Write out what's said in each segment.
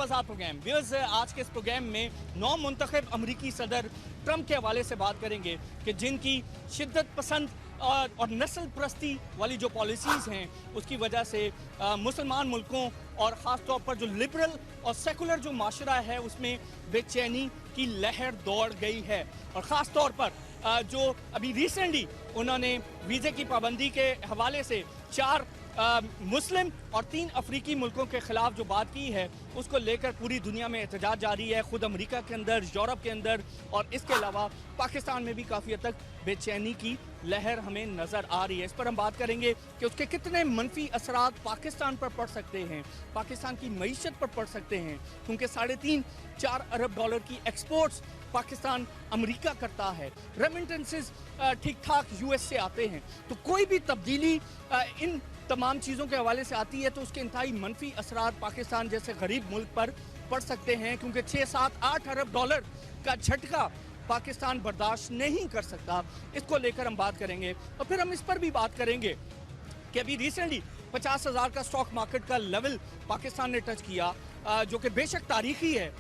बाजार programme viewers, आज के इस प्रोग्राम में नौ मुंतखब अमरीकी सदर ट्रंप के हवाले से बात करेंगे कि जिनकी शिद्दत पसंद और नस्ल परस्ती वाली जो पॉलिसीज़ हैं उसकी वजह से मुसलमान मुल्कों और ख़ास तौर पर जो लिबरल और सेकुलर जो माशरा है उसमें बेचैनी की लहर दौड़ गई है। और ख़ास तौर पर जो अभी रिसेंटली उन्होंने वीज़े की पाबंदी के हवाले से 4 मुस्लिम और 3 अफ्रीकी मुल्कों के खिलाफ जो बात की है उसको लेकर पूरी दुनिया में एहतजाज जारी है, खुद अमेरिका के अंदर, यूरोप के अंदर, और इसके अलावा पाकिस्तान में भी काफ़ी हद तक बेचैनी की लहर हमें नज़र आ रही है। इस पर हम बात करेंगे कि उसके कितने मनफी असरात पाकिस्तान पर पड़ सकते हैं, पाकिस्तान की मईशत पर पड़ सकते हैं, क्योंकि 3.5-4 अरब डॉलर की एक्सपोर्ट्स पाकिस्तान अमेरिका करता है, रेमिटेंसेस ठीक ठाक यूएस से आते हैं, तो कोई भी तब्दीली इन तमाम चीज़ों के हवाले से आती है तो उसके इंतहाई मनफी असरात पाकिस्तान जैसे गरीब मुल्क पर पड़ सकते हैं, क्योंकि 6-7-8 अरब डॉलर का झटका पाकिस्तान बर्दाश्त नहीं कर सकता। इसको लेकर हम बात करेंगे और फिर हम इस पर भी बात करेंगे कि अभी रिसेंटली 50,000 का स्टॉक मार्केट का लेवल पाकिस्तान ने टच किया, जो कि बेशक तारीखी है,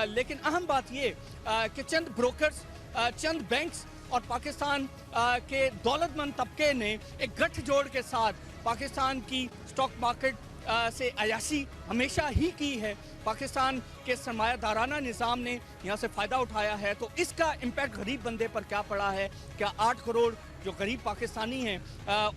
लेकिन अहम बात ये कि चंद ब्रोकर्स, चंद बैंक्स और पाकिस्तान के दौलतमंद तबके ने एक गठजोड़ के साथ पाकिस्तान की स्टॉक मार्केट से अयाशी हमेशा ही की है। पाकिस्तान के सरमायादाराना निज़ाम ने यहाँ से फ़ायदा उठाया है, तो इसका इम्पैक्ट गरीब बंदे पर क्या पड़ा है? क्या 8 करोड़ जो गरीब पाकिस्तानी हैं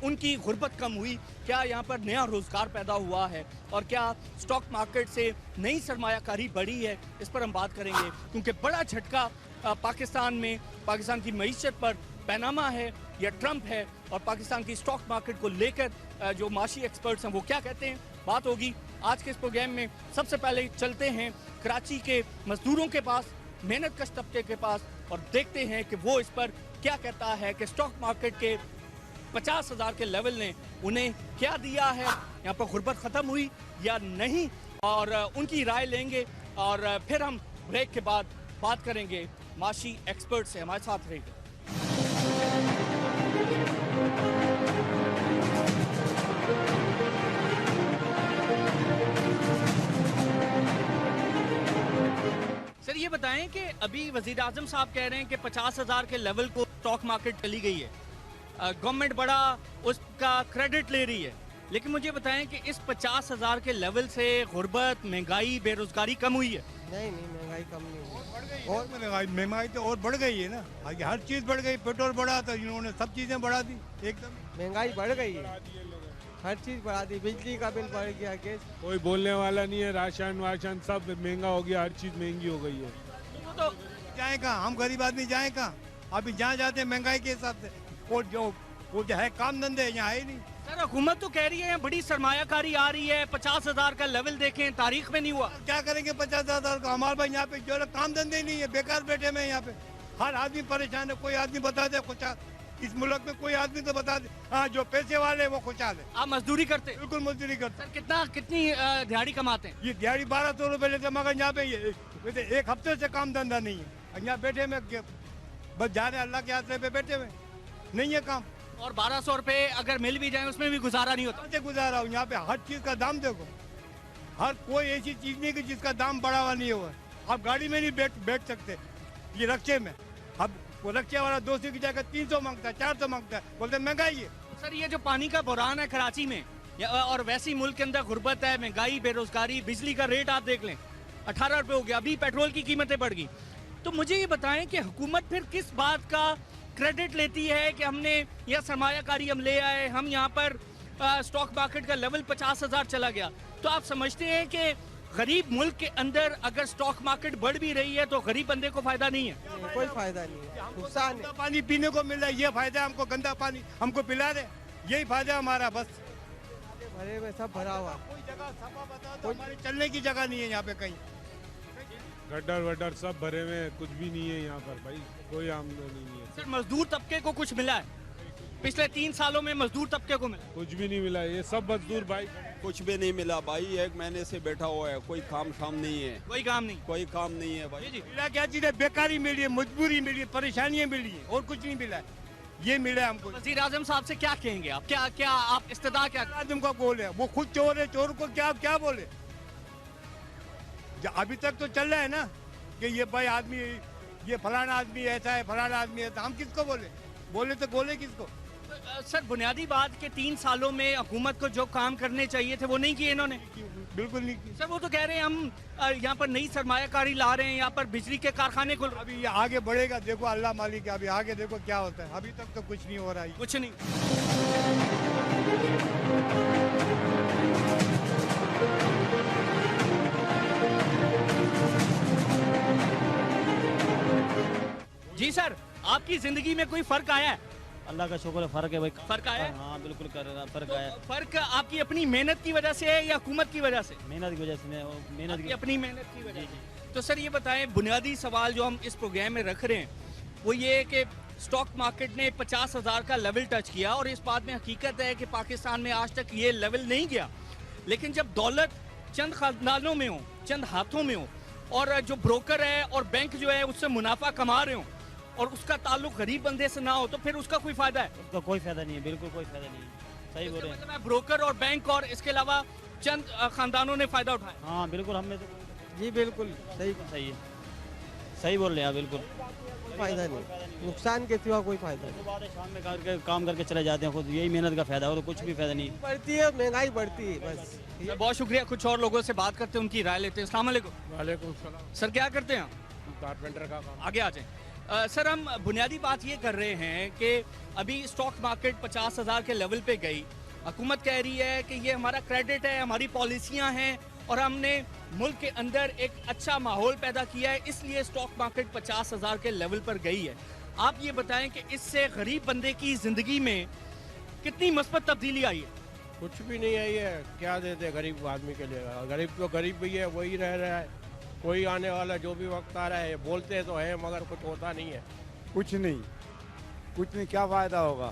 उनकी गुर्बत कम हुई? क्या यहाँ पर नया रोज़गार पैदा हुआ है? और क्या स्टॉक मार्केट से नई सरमायाकारी बढ़ी है? इस पर हम बात करेंगे, क्योंकि बड़ा झटका पाकिस्तान में पाकिस्तान की मईशत पर पैनामा है या ट्रंप है, और पाकिस्तान की स्टॉक मार्केट को लेकर जो माशी एक्सपर्ट्स हैं वो क्या कहते हैं, बात होगी आज के इस प्रोग्राम में। सबसे पहले चलते हैं कराची के मजदूरों के पास, मेहनत कश तबके के पास, और देखते हैं कि वो इस पर क्या कहता है कि स्टॉक मार्केट के 50,000 के लेवल ने उन्हें क्या दिया है, यहाँ पर गुर्बत ख़त्म हुई या नहीं, और उनकी राय लेंगे। और फिर हम ब्रेक के बाद बात करेंगे माशी एक्सपर्ट से। हमारे साथ रहेंगे। सर ये बताएं कि अभी वज़ीर आज़म साहब कह रहे हैं कि 50,000 के लेवल को स्टॉक मार्केट चली गई है, गवर्नमेंट बड़ा उसका क्रेडिट ले रही है, लेकिन मुझे बताएं कि इस 50,000 के लेवल से गुर्बत, महंगाई, बेरोजगारी कम हुई है? नहीं, महंगाई कम नहीं हुई, और महंगाई तो और बढ़ गई है ना, हर चीज़ बढ़ गई, पेट्रोल बढ़ा तो इन्होंने सब चीज़ें बढ़ा दी, एकदम महंगाई बढ़ गई है, हर चीज़ बढ़ा दी, बिजली का बिल बढ़ गया, गैस। कोई बोलने वाला नहीं है, राशन वाशन सब महंगा हो गया, हर चीज़ महंगी हो गई है। तो जाए कहाँ, हम गरीब आदमी जाए कहाँ? अभी जहाँ जाते हैं महंगाई के हिसाब से, वो जो है काम धंधे यहाँ है ही नहीं। सर हुकूमत तो कह रही है बड़ी सरमायाकारी आ रही है, 50,000 का लेवल देखें, तारीख में नहीं हुआ। क्या करेंगे 50,000 का? हमारे भाई यहाँ पे जो काम धंधे नहीं है, बेकार बैठे में यहाँ पे, हर आदमी परेशान है। कोई आदमी बता दे कुछ, इस मुल्क में कोई आदमी तो बता दे, हाँ जो पैसे वाले वो खुशहाल है। आप मजदूरी करते? बिल्कुल मजदूरी करते। सर कितनी दिहाड़ी कमाते हैं? ये दिहाड़ी 1200 रुपए लेते, मगर यहाँ पे वैसे एक हफ्ते से काम धंधा नहीं है, यहाँ बैठे में बस जा रहे अल्लाह के आसरे पे बैठे हुए, नहीं है काम। और 1200 रुपए अगर मिल भी जाए उसमें भी गुजारा नहीं होता। कैसे गुजारा हूँ? यहाँ पे हर चीज का दाम देखो, हर कोई ऐसी चीज नहीं कि जिसका दाम बढ़ा हुआ नहीं हुआ। आप गाड़ी में नहीं बैठ सकते, ये रक्शे में, अब वो रक्शे वाला 200 की जगह 300 मांगता है, 400 मांगता है, बोलते महंगाई है। सर ये जो पानी का बुरहान है कराची में, और वैसे ही मुल्क के अंदर गुर्बत है, महंगाई, बेरोजगारी, बिजली का रेट आप देख लें 18 रुपए हो गया, अभी पेट्रोल की कीमतें बढ़ गई, तो मुझे ये बताएं कि हुकूमत फिर किस बात का क्रेडिट लेती है कि हमने यह सरमायाकारी हम ले आए, हम यहाँ पर स्टॉक मार्केट का लेवल 50,000 चला गया? तो आप समझते हैं कि गरीब मुल्क के अंदर अगर स्टॉक मार्केट बढ़ भी रही है तो गरीब बंदे को फायदा नहीं है? कोई फायदा नहीं है, नुकसान है। पानी पीने को मिल रहा है, ये फायदा हमको, गंदा पानी हमको पिला दे, यही फायदा हमारा। बस भरे में सब भरा हुआ, कोई जगह सफा बता दो, हमारी चलने की जगह नहीं है यहाँ पे कहीं। गड्ढर वड्ढर सब भरे में, कुछ भी नहीं है यहाँ पर भाई, कोई आमदनी नहीं है। सर मजदूर तबके को कुछ मिला है? पिछले 3 सालों में मजदूर तबके को मिला? कुछ भी नहीं मिला, ये सब मजदूर भाई। कुछ भी नहीं मिला भाई, 1 महीने से बैठा हुआ है, कोई काम शाम नहीं है, कोई काम नहीं, कोई काम नहीं है भाई। जी मिला क्या चीज है? बेकारी मिली है, मजबूरी मिली है, परेशानियां मिली है, और कुछ नहीं मिला है। ये मिला है हमको। वज़ीर आज़म साहब से क्या कहेंगे आप? क्या आप इस्तेदा क्या? आजम का बोले, वो खुद चोर है, चोर को क्या बोले? अभी तक तो चल रहा है ना कि ये भाई आदमी, ये फलाना आदमी ऐसा है, फलाना आदमी ऐसा, हम किसको बोले तो बोले किसको? सर बुनियादी बात कि 3 सालों में हुकूमत को जो काम करने चाहिए थे वो नहीं किए इन्होंने। बिल्कुल नहीं की। सर वो तो कह रहे हैं हम यहाँ पर नई सरमायाकारी ला रहे हैं, यहाँ पर बिजली के कारखाने खुल रहे हैं। अभी ये आगे बढ़ेगा, देखो अल्लाह मालिक है, अभी आगे देखो क्या होता है। अभी तक तो कुछ नहीं हो रहा है। कुछ नहीं। जी सर, आपकी जिंदगी में कोई फर्क आया है? अल्लाह का शुक्र है, फर्क है भाई। फर्क आया है? हाँ बिल्कुल फर्क तो आया। फर्क आपकी अपनी मेहनत की वजह से है या हुकूमत की वजह से? मेहनत की वजह से मेहनत आपकी की। अपनी मेहनत की वजह से। तो सर ये बताएं, बुनियादी सवाल जो हम इस प्रोग्राम में रख रहे हैं वो ये है कि स्टॉक मार्केट ने 50,000 का लेवल टच किया और इस बात में हकीकत है कि पाकिस्तान में आज तक ये लेवल नहीं गया, लेकिन जब दौलत चंद खानदानों में हो, चंद हाथों में हो और जो ब्रोकर है और बैंक जो है उससे मुनाफा कमा रहे हो और उसका ताल्लुक गरीब बंदे से ना हो, तो फिर उसका कोई फायदा है? उसका कोई फायदा नहीं है, बिल्कुल कोई फायदा नहीं है। सही बोल रहे हैं। मतलब है ब्रोकर और बैंक और इसके अलावा चंद खानदानों ने फायदा उठाया। हाँ बिल्कुल, हमें तो जी बिल्कुल सही, सही है, सही बोल रहे हैं बिल्कुल। कोई फायदा नहीं, नुकसान के सिवा कोई फायदा नहीं। बाद शाम में काम करके चले जाते हैं, खुद यही मेहनत का फायदा है और कुछ भी फायदा नहीं। बढ़ती है महंगाई, बढ़ती है बस। बहुत शुक्रिया। कुछ और लोगों से बात करते हैं, उनकी राय लेते हैं। अस्सलाम वालेकुम। वालेकुम सलाम। सर क्या करते हैं आप? कारपेंटर का काम। आगे आ जाएं। सर हम बुनियादी बात ये कर रहे हैं कि अभी स्टॉक मार्केट 50,000 के लेवल पे गई, हुकूमत कह रही है कि ये हमारा क्रेडिट है, हमारी पॉलिसियां हैं और हमने मुल्क के अंदर एक अच्छा माहौल पैदा किया है, इसलिए स्टॉक मार्केट 50,000 के लेवल पर गई है। आप ये बताएं कि इससे गरीब बंदे की जिंदगी में कितनी मस्बत तब्दीली आई है? कुछ भी नहीं आई है, क्या देते गरीब आदमी के लिए? गरीब तो गरीब ही है, वही रह रहा है। कोई आने वाला जो भी वक्त आ रहा है, बोलते तो हैं मगर कुछ होता नहीं है। कुछ नहीं, क्या फ़ायदा होगा?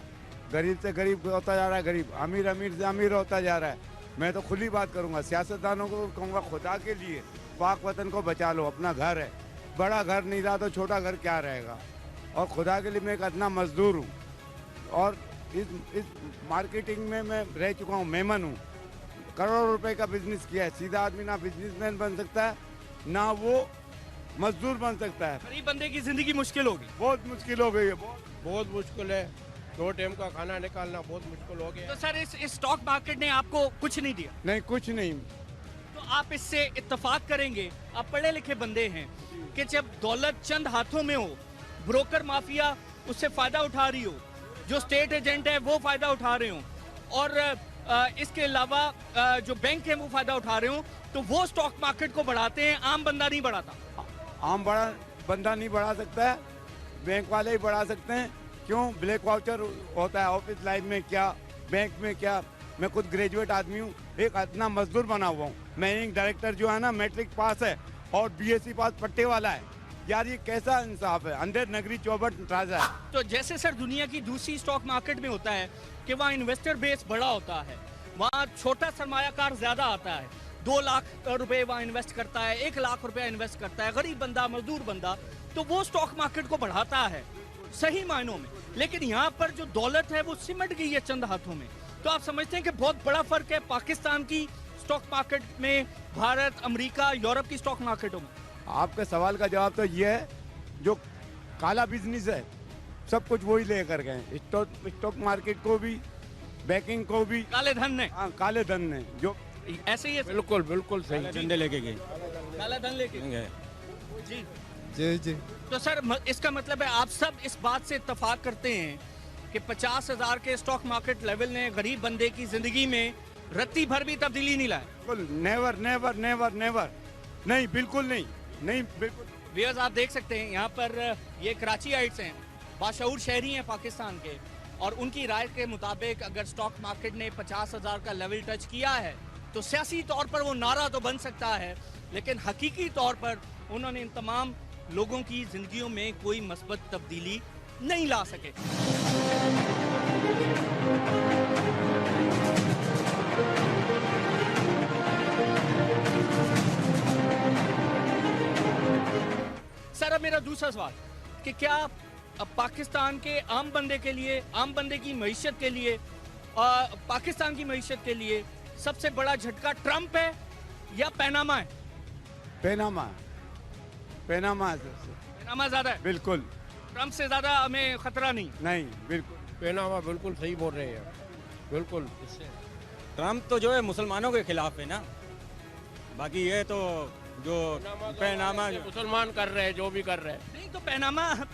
गरीब से गरीब होता जा रहा है, गरीब अमीर से अमीर होता जा रहा है। मैं तो खुली बात करूंगा, सियासतदानों को कहूँगा खुदा के लिए पाक वतन को बचा लो, अपना घर है, बड़ा घर नहीं रहा तो छोटा घर क्या रहेगा? और खुदा के लिए मैं एक अदना मजदूर हूँ और इस मार्केटिंग में मैं रह चुका हूँ, मेमन हूँ। करोड़ों रुपए का बिजनेस किया है। सीधा आदमी ना बिजनेसमैन बन सकता है ना वो मजदूर बन सकता है। गरीब बंदे की जिंदगी मुश्किल होगी, बहुत मुश्किल हो गई है, बहुत मुश्किल है, 2 टाइम का खाना निकालना बहुत मुश्किल हो गया। तो सर इस स्टॉक मार्केट ने आपको कुछ नहीं दिया? नहीं, कुछ नहीं। तो आप इससे इत्तेफाक करेंगे, आप पढ़े लिखे बंदे हैं, कि जब दौलत चंद हाथों में हो, ब्रोकर माफिया उससे फायदा उठा रही हो, जो स्टेट एजेंट है वो फायदा उठा रहे हो और इसके अलावा जो बैंक है वो फायदा उठा रहे हो, तो वो स्टॉक मार्केट को बढ़ाते हैं, आम बंदा नहीं बढ़ाता। आम बड़ा बंदा नहीं बढ़ा सकता है, बैंक वाले ही बढ़ा सकते हैं। क्यों? ब्लैक वाउचर होता है ऑफिस लाइन में, क्या बैंक में क्या। मैं खुद ग्रेजुएट आदमी हूँ, एक इतना मजदूर बना हुआ हूँ। मैनेजिंग डायरेक्टर जो है ना मैट्रिक पास है और बीएससी पास पट्टे वाला है। यार ये कैसा इंसाफ है? अंधेर नगरी चौबट राजा है। तो जैसे सर दुनिया की दूसरी स्टॉक मार्केट में होता है कि वहाँ इन्वेस्टर बेस बड़ा होता है, वहाँ छोटा सरमायाकार ज्यादा आता है, 2 लाख रुपए वहाँ इन्वेस्ट करता है, 1 लाख रुपया इन्वेस्ट करता है गरीब बंदा, मजदूर बंदा, तो वो स्टॉक मार्केट को बढ़ाता है सही मायनों में। लेकिन यहाँ पर जो दौलत है वो सिमट गई है चंद हाथों में। तो आप समझते हैं कि बहुत बड़ा फर्क है पाकिस्तान की स्टॉक मार्केट में भारत, अमेरिका, यूरोप की स्टॉक मार्केटों में? आपके सवाल का जवाब तो ये है, जो काला बिजनेस है सब कुछ वही लेकर गए। स्टॉक मार्केट को भी, बैंकिंग को भी काले धन ने। हाँ, काले धन ने जो ऐसे ही है, बिल्कुल बिल्कुल सही। झंडे लेके गए। काला धन लेके जी। जी तो सर इसका मतलब है आप सब इस बात से इत्तेफाक करते हैं कि 50,000 के स्टॉक मार्केट लेवल ने गरीब बंदे की जिंदगी में रत्ती भर भी तब्दीली नहीं लाई? बिल्कुल नेवर नेवर नेवर नेवर नहीं, बिल्कुल नहीं, नहीं बिल्कुल। व्यूअर्स आप देख सकते हैं यहाँ पर ये कराचीइट्स हैं, बाशऊर शहरी हैं पाकिस्तान के, और उनकी राय के मुताबिक अगर स्टॉक मार्केट ने 50,000 का लेवल टच किया है तो सियासी तौर पर वो नारा तो बन सकता है, लेकिन हकीकी तौर पर उन्होंने इन तमाम लोगों की जिंदगियों में कोई मस्बत तब्दीली नहीं ला सके। सर अब मेरा दूसरा सवाल कि क्या अब पाकिस्तान के आम बंदे के लिए, आम बंदे की मईशत के लिए, पाकिस्तान की मईशत के लिए सबसे बड़ा झटका ट्रंप है या पैनामा है? पैनामा पैनामा पैनामा ज्यादा है, बिल्कुल ट्रम्प से ज्यादा हमें खतरा नहीं। नहीं बिल्कुल पैनामा बिल्कुल सही बोल रहे हैं, बिल्कुल। ट्रम्प तो जो है मुसलमानों के खिलाफ है ना, बाकी ये तो जो पैनामा मुसलमान कर रहे हैं जो भी कर रहे हैं। नहीं तो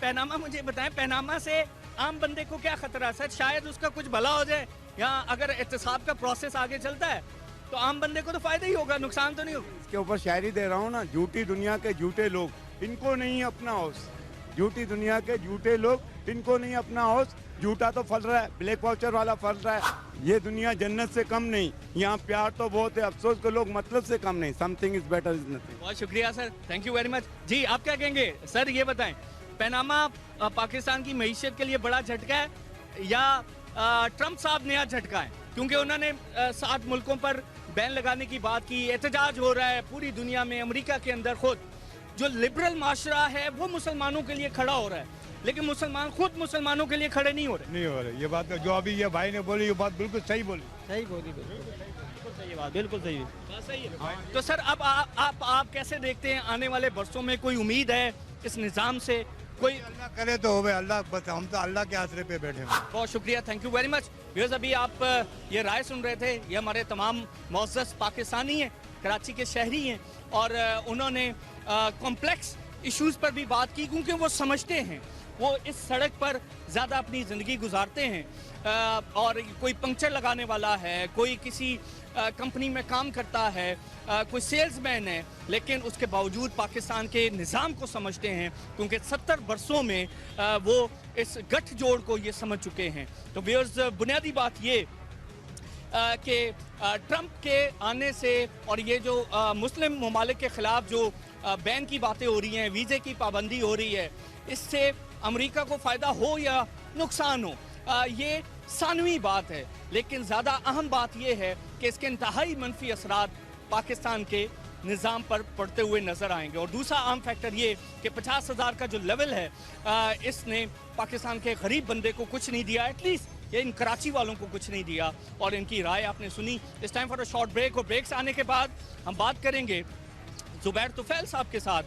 पैनामा मुझे बताएं, पैनामा से आम बंदे को क्या खतरा है सर? शायद उसका कुछ भला हो जाए, या अगर एहतसाब का प्रोसेस आगे चलता है तो आम बंदे को तो फायदा ही होगा, नुकसान तो नहीं होगा। इसके ऊपर शायरी दे रहा हूँ ना, झूठी दुनिया के झूठे लोग, इनको नहीं है अपना होश। झूठी दुनिया के झूठे लोग, इनको नहीं अपना होश। झूठा तो फल रहा है, ब्लैक वाउचर वाला फल रहा है। ये दुनिया जन्नत से कम नहीं, यहाँ प्यार तो बहुत है, अफसोस के लोग मतलब से कम नहीं। Something is better is nothing. बहुत शुक्रिया sir, thank you very much. जी आप क्या कहेंगे सर, ये बताएं, पैनामा पाकिस्तान की मईशत के लिए बड़ा झटका है या ट्रम्प साहब नया झटका है? क्योंकि उन्होंने 7 मुल्कों पर बैन लगाने की बात की, एहतजाज हो रहा है पूरी दुनिया में, अमेरिका के अंदर खुद जो लिबरल माशरा है वो मुसलमानों के लिए खड़ा हो रहा है, लेकिन मुसलमान खुद मुसलमानों के लिए खड़े नहीं हो रहे। नहीं हो रहे, ये बात जो अभी ये भाई ने बोली, ये बात बिल्कुल सही बोली। सही बोली बिल्कुल। सही बात, बिल्कुल सही है। बात सही है। तो सर अब आप कैसे देखते हैं आने वाले बरसों में, कोई उम्मीद है इस निज़ाम से? कोई अल्लाह करे तो होवे, अल्लाह बस, हम तो अल्लाह के आसरे पे बैठे हैं। बहुत शुक्रिया, thank you very much. Viewers अभी आप ये राय सुन रहे थे, ये हमारे तमाम मुअज़्ज़ज़ पाकिस्तानी हैं, कराची के शहरी हैं, और उन्होंने कॉम्प्लेक्स इश्यूज़ पर भी बात की, क्योंकि वो समझते हैं, वो इस सड़क पर ज़्यादा अपनी ज़िंदगी गुजारते हैं, और कोई पंक्चर लगाने वाला है, कोई किसी कंपनी में काम करता है, कोई सेल्समैन है, लेकिन उसके बावजूद पाकिस्तान के निज़ाम को समझते हैं, क्योंकि 70 बरसों में वो इस गठजोड़ को ये समझ चुके हैं। तो व्यूअर्स बुनियादी बात ये कि ट्रम्प के आने से और ये जो मुस्लिम ममालिक के ख़िलाफ़ जो बैन की बातें हो रही हैं, वीज़े की पाबंदी हो रही है, इससे अमेरिका को फ़ायदा हो या नुकसान हो, ये सानवी बात है, लेकिन ज़्यादा अहम बात यह है कि इसके इंतहाई मनफी असरात पाकिस्तान के निज़ाम पर पड़ते हुए नज़र आएंगे। और दूसरा अहम फैक्टर ये कि 50,000 का जो लेवल है, इसने पाकिस्तान के गरीब बंदे को कुछ नहीं दिया, एटलीस्ट ये इन कराची वालों को कुछ नहीं दिया। और इनकी राय आपने सुनी। इस time for a short break, और ब्रेक से आने के बाद हम बात करेंगे ज़ुबैर तुफैल साहब के साथ,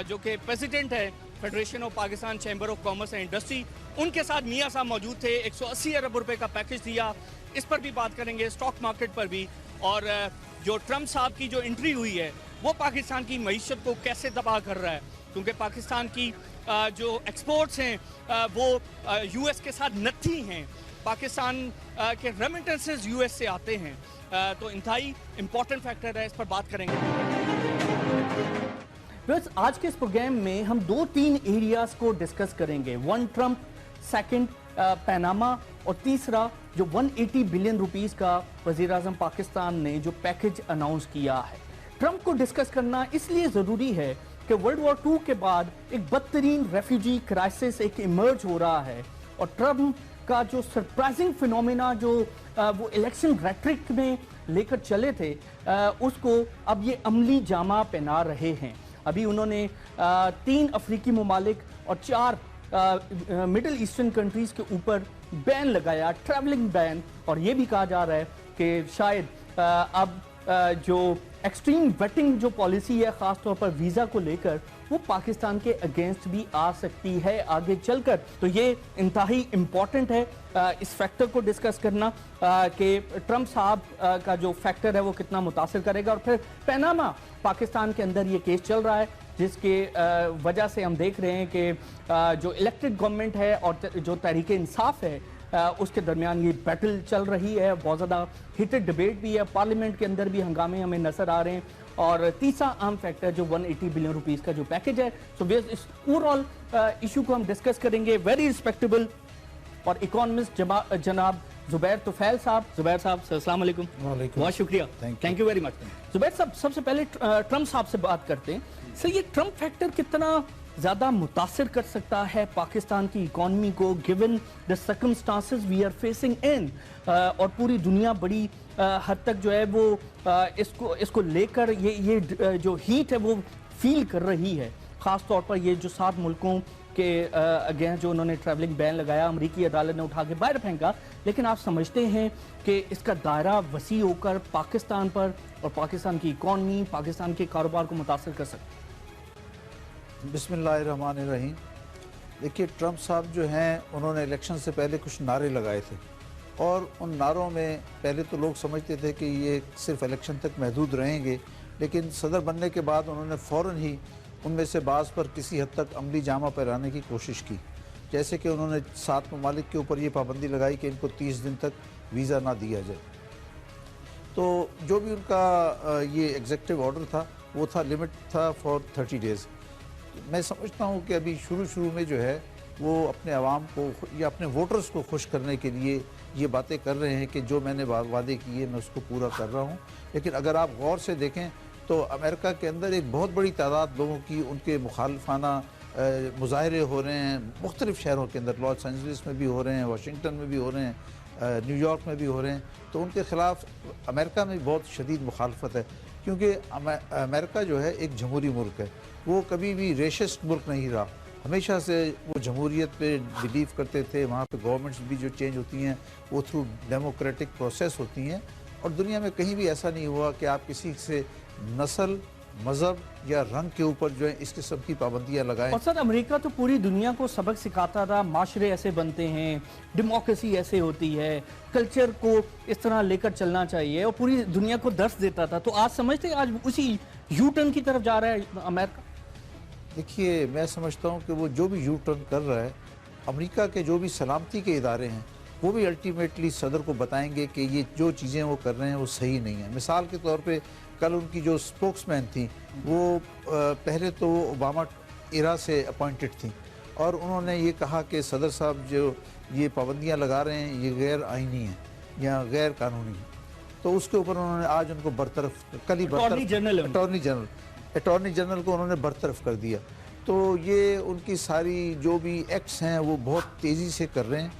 जो कि प्रेसिडेंट है federation of Pakistan chamber of commerce and industry. उनके साथ मियाँ साहब मौजूद थे, 180 अरब रुपए का पैकेज दिया, इस पर भी बात करेंगे, स्टॉक मार्केट पर भी, और जो ट्रम्प साहब की जो एंट्री हुई है वो पाकिस्तान की मईशत को कैसे तबाह कर रहा है, क्योंकि पाकिस्तान की जो एक्सपोर्ट्स हैं वो यूएस के साथ नत्थी हैं, पाकिस्तान के रेमिटेंसेस यूएस से आते हैं, तो इंतहाई इम्पोर्टेंट फैक्टर है, इस पर बात करेंगे। बस आज के इस प्रोग्राम में हम 2-3 एरियाज को डिस्कस करेंगे, 1 ट्रम्प, 2 पैनामा, और तीसरा जो 180 बिलियन रुपीस का वज़ीर आज़म पाकिस्तान ने जो पैकेज अनाउंस किया है। ट्रम्प को डिस्कस करना इसलिए ज़रूरी है कि वर्ल्ड वॉर 2 के बाद एक बदतरीन रेफ्यूजी क्राइसिस एक इमर्ज हो रहा है, और ट्रम्प का जो सरप्राइजिंग फिनोमेना जो वो इलेक्शन रेट्रिक में लेकर चले थे, उसको अब ये अमली जामा पहना रहे हैं। अभी उन्होंने 3 अफ्रीकी ममालिक और 4 मिडिल ईस्टर्न कंट्रीज़ के ऊपर बैन लगाया, ट्रैवलिंग बैन, और ये भी कहा जा रहा है कि शायद अब जो एक्सट्रीम वेटिंग जो पॉलिसी है ख़ास तौर पर वीज़ा को लेकर, वो पाकिस्तान के अगेंस्ट भी आ सकती है आगे चलकर। तो ये इंतहाई इम्पॉर्टेंट है इस फैक्टर को डिस्कस करना कि ट्रम्प साहब का जो फैक्टर है वो कितना मुतासिर करेगा। और फिर पैनामा पाकिस्तान के अंदर ये केस चल रहा है, जिसके वजह से हम देख रहे हैं कि जो इलेक्टेड गवर्नमेंट है और जो तहरीक इंसाफ है, उसके दरमियान ये बैटल चल रही है, बहुत ज़्यादा हीटेड डिबेट भी है, पार्लियामेंट के अंदर भी हंगामे हमें नज़र आ रहे हैं। और तीसरा अहम फैक्टर जो 180 बिलियन रुपीस का जो पैकेज है। सो इस ओवरऑल इशू को हम डिस्कस करेंगे। वेरी रिस्पेक्टेबल और इकोनॉमिस्ट जनाब ज़ुबैर तुफैल साहब। ज़ुबैर साहब अस्सलाम वालेकुम। बहुत शुक्रिया, thank you very much. Zubair साहब, सबसे पहले ट्रम्प साहब से बात करते हैं। सर, ये ट्रम्प फैक्टर कितना ज़्यादा मुतासिर कर सकता है पाकिस्तान की इकॉनमी को, given the circumstances we are facing in, और पूरी दुनिया बड़ी हद तक जो है वो इसको लेकर ये जो हीट है वो फील कर रही है, ख़ास तौर पर ये जो 7 मुल्कों کہ अगेंस्ट जो उन्होंने ट्रैवलिंग बैन लगाया, अमेरिकी अदालत ने उठा के बाहर फेंका, लेकिन आप समझते हैं कि इसका दायरा वसी होकर पाकिस्तान पर और पाकिस्तान की इकॉनमी, पाकिस्तान के कारोबार को मुतासर कर सकता है? बिस्मिल्लाहिर्रहमानिर्रहीम। देखिए, ट्रंप साहब जो हैं उन्होंने इलेक्शन से पहले कुछ नारे लगाए थे और उन नारों में पहले तो लोग समझते थे कि ये सिर्फ इलेक्शन तक महदूद रहेंगे, लेकिन सदर बनने के बाद उन्होंने फ़ौरन ही उनमें से बाज़ पर किसी हद तक अमली जामा पहनाने की कोशिश की। जैसे कि उन्होंने 7 ममालिक के ऊपर ये पाबंदी लगाई कि इनको 30 दिन तक वीज़ा ना दिया जाए। तो जो भी उनका ये एग्जीक्यूटिव ऑर्डर था वो था, लिमिट था फॉर 30 डेज़। मैं समझता हूँ कि अभी शुरू में जो है वो अपने आवाम को या अपने वोटर्स को खुश करने के लिए ये बातें कर रहे हैं कि जो मैंने वादे किए मैं उसको पूरा कर रहा हूँ। लेकिन अगर आप गौर से देखें तो अमेरिका के अंदर एक बहुत बड़ी तादाद लोगों की उनके मुखालफाना मुजाहरे हो रहे हैं मुख्तलिफ शहरों के अंदर। लॉस एंजलिस में भी हो रहे हैं, वाशिंगटन में भी हो रहे हैं, न्यूयॉर्क में भी हो रहे हैं। तो उनके ख़िलाफ़ अमेरिका में बहुत शदीद मुखालफत है, क्योंकि अमेरिका जो है एक जमहूरी मुल्क है, वो कभी भी रेशिस्ट मुल्क नहीं रहा। हमेशा से वो जमहूरियत पे बिलीव करते थे। वहाँ पे गवर्नमेंट्स भी जो चेंज होती हैं वो थ्रू डेमोक्रेटिक प्रोसेस होती हैं, और दुनिया में कहीं भी ऐसा नहीं हुआ कि आप किसी से नस्ल, मज़हब या रंग के ऊपर जो है इस किस्म की पाबंदियाँ लगाएं। और सर, अमेरिका तो पूरी दुनिया को सबक सिखाता था, माशरे ऐसे बनते हैं, डेमोक्रेसी ऐसे होती है, कल्चर को इस तरह लेकर चलना चाहिए, और पूरी दुनिया को दर्स देता था। तो आज समझते हैं आज उसी यू टर्न की तरफ जा रहा है अमेरिका? देखिए, मैं समझता हूँ कि वो जो भी यू टर्न कर रहा है, अमेरिका के जो भी सलामती के इदारे हैं वो भी अल्टीमेटली सदर को बताएंगे कि ये जो चीज़ें वो कर रहे हैं वो सही नहीं है। मिसाल के तौर पे कल उनकी जो स्पोक्समैन थी वो पहले तो ओबामा इरा से अपॉइंटेड थी, और उन्होंने ये कहा कि सदर साहब जो ये पाबंदियाँ लगा रहे हैं ये गैर आइनी है या गैर कानूनी है। तो उसके ऊपर उन्होंने आज उनको बरतरफ, कल ही अटॉर्नी जनरल को उन्होंने बरतरफ कर दिया। तो ये उनकी सारी जो भी एक्ट्स हैं वो बहुत तेज़ी से कर रहे हैं।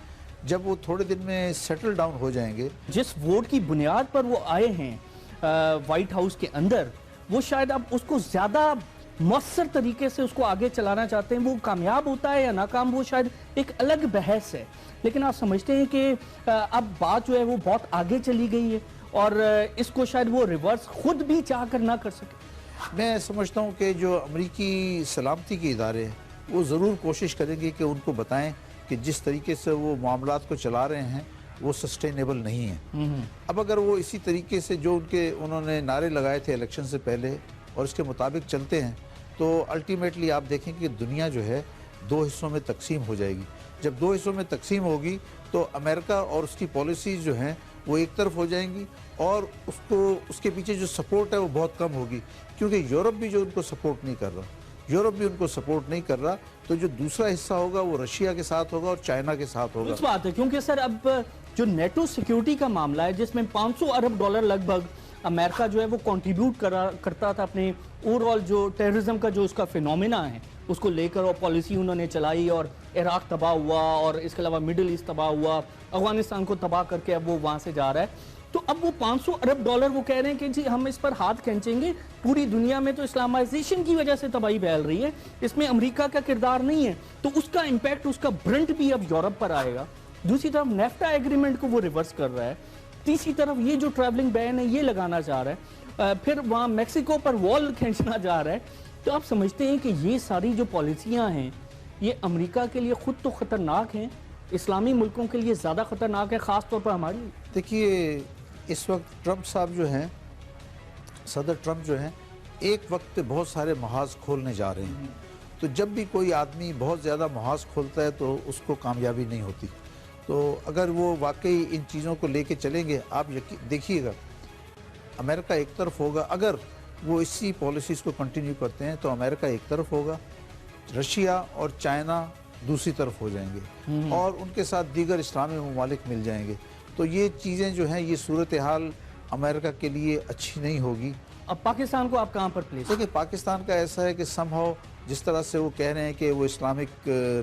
जब वो थोड़े दिन में सेटल डाउन हो जाएंगे, जिस वोट की बुनियाद पर वो आए हैं व्हाइट हाउस के अंदर, वो शायद अब उसको ज़्यादा मौसर तरीके से उसको आगे चलाना चाहते हैं। वो कामयाब होता है या नाकाम, वो शायद एक अलग बहस है। लेकिन आप समझते हैं कि अब बात जो है वो बहुत आगे चली गई है और इसको शायद वो रिवर्स खुद भी चाह कर ना कर सके? मैं समझता हूँ कि जो अमेरिकी सलामती के इदारे हैं वो ज़रूर कोशिश करेंगे कि उनको बताएं कि जिस तरीके से वो मामलात को चला रहे हैं वो सस्टेनेबल नहीं है। अब अगर वो इसी तरीके से जो उन्होंने नारे लगाए थे इलेक्शन से पहले और इसके मुताबिक चलते हैं तो अल्टीमेटली आप देखेंगे कि दुनिया जो है 2 हिस्सों में तकसीम हो जाएगी। जब 2 हिस्सों में तकसीम होगी तो अमेरिका और उसकी पॉलिसीज़ जो हैं वो एक तरफ हो जाएंगी और उसके पीछे जो सपोर्ट है वो बहुत कम होगी, क्योंकि यूरोप भी जो उनको सपोर्ट नहीं कर रहा, तो जो दूसरा हिस्सा होगा वो रशिया के साथ होगा और चाइना के साथ होगा। उस बात है, क्योंकि सर अब जो नेटो सिक्योरिटी का मामला है जिसमें $500 अरब लगभग अमेरिका जो है वो कंट्रीब्यूट करता था अपने ओवरऑल जो टेररिज्म का जो उसका फिनोमिना है उसको लेकर, और पॉलिसी उन्होंने चलाई और इराक तबाह हुआ और इसके अलावा मिडिल ईस्ट तबाह हुआ, अफगानिस्तान को तबाह करके अब वो वहाँ से जा रहा है। तो अब वो $500 अरब वो कह रहे हैं कि जी हम इस पर हाथ खींचेंगे। पूरी दुनिया में तो इस्लामाइजेशन की वजह से तबाही फैल रही है, इसमें अमेरिका का किरदार नहीं है, तो उसका इम्पैक्ट, उसका ब्रंट भी अब यूरोप पर आएगा। दूसरी तरफ नेफ्टा एग्रीमेंट को वो रिवर्स कर रहा है, तीसरी तरफ ये जो ट्रैवलिंग बैन है ये लगाना चाह रहा है, फिर वहाँ मैक्सिको पर वॉल खींचना जा रहा है। तो आप समझते हैं कि ये सारी जो पॉलिसियाँ हैं ये अमेरिका के लिए खुद तो ख़तरनाक हैं, इस्लामी मुल्कों के लिए ज़्यादा ख़तरनाक है, ख़ास तौर पर हमारी। देखिए, इस वक्त ट्रंप साहब जो हैं, सदर ट्रंप जो हैं, एक वक्त पे बहुत सारे महाज खोलने जा रहे हैं। तो जब भी कोई आदमी बहुत ज़्यादा महाज खोलता है तो उसको कामयाबी नहीं होती। तो अगर वो वाकई इन चीज़ों को लेके चलेंगे, आप देखिएगा अमेरिका एक तरफ होगा। अगर वो इसी पॉलिसीज़ को कंटिन्यू करते हैं तो अमेरिका एक तरफ होगा, रशिया और चाइना दूसरी तरफ हो जाएंगे और उनके साथ दीगर इस्लामी ममालिक मिल जाएंगे। तो ये चीज़ें जो हैं, ये सूरत हाल अमेरिका के लिए अच्छी नहीं होगी। अब पाकिस्तान को आप कहाँ पर प्लेस? देखिए, पाकिस्तान का ऐसा है कि समहाउ जिस तरह से वो कह रहे हैं कि वो इस्लामिक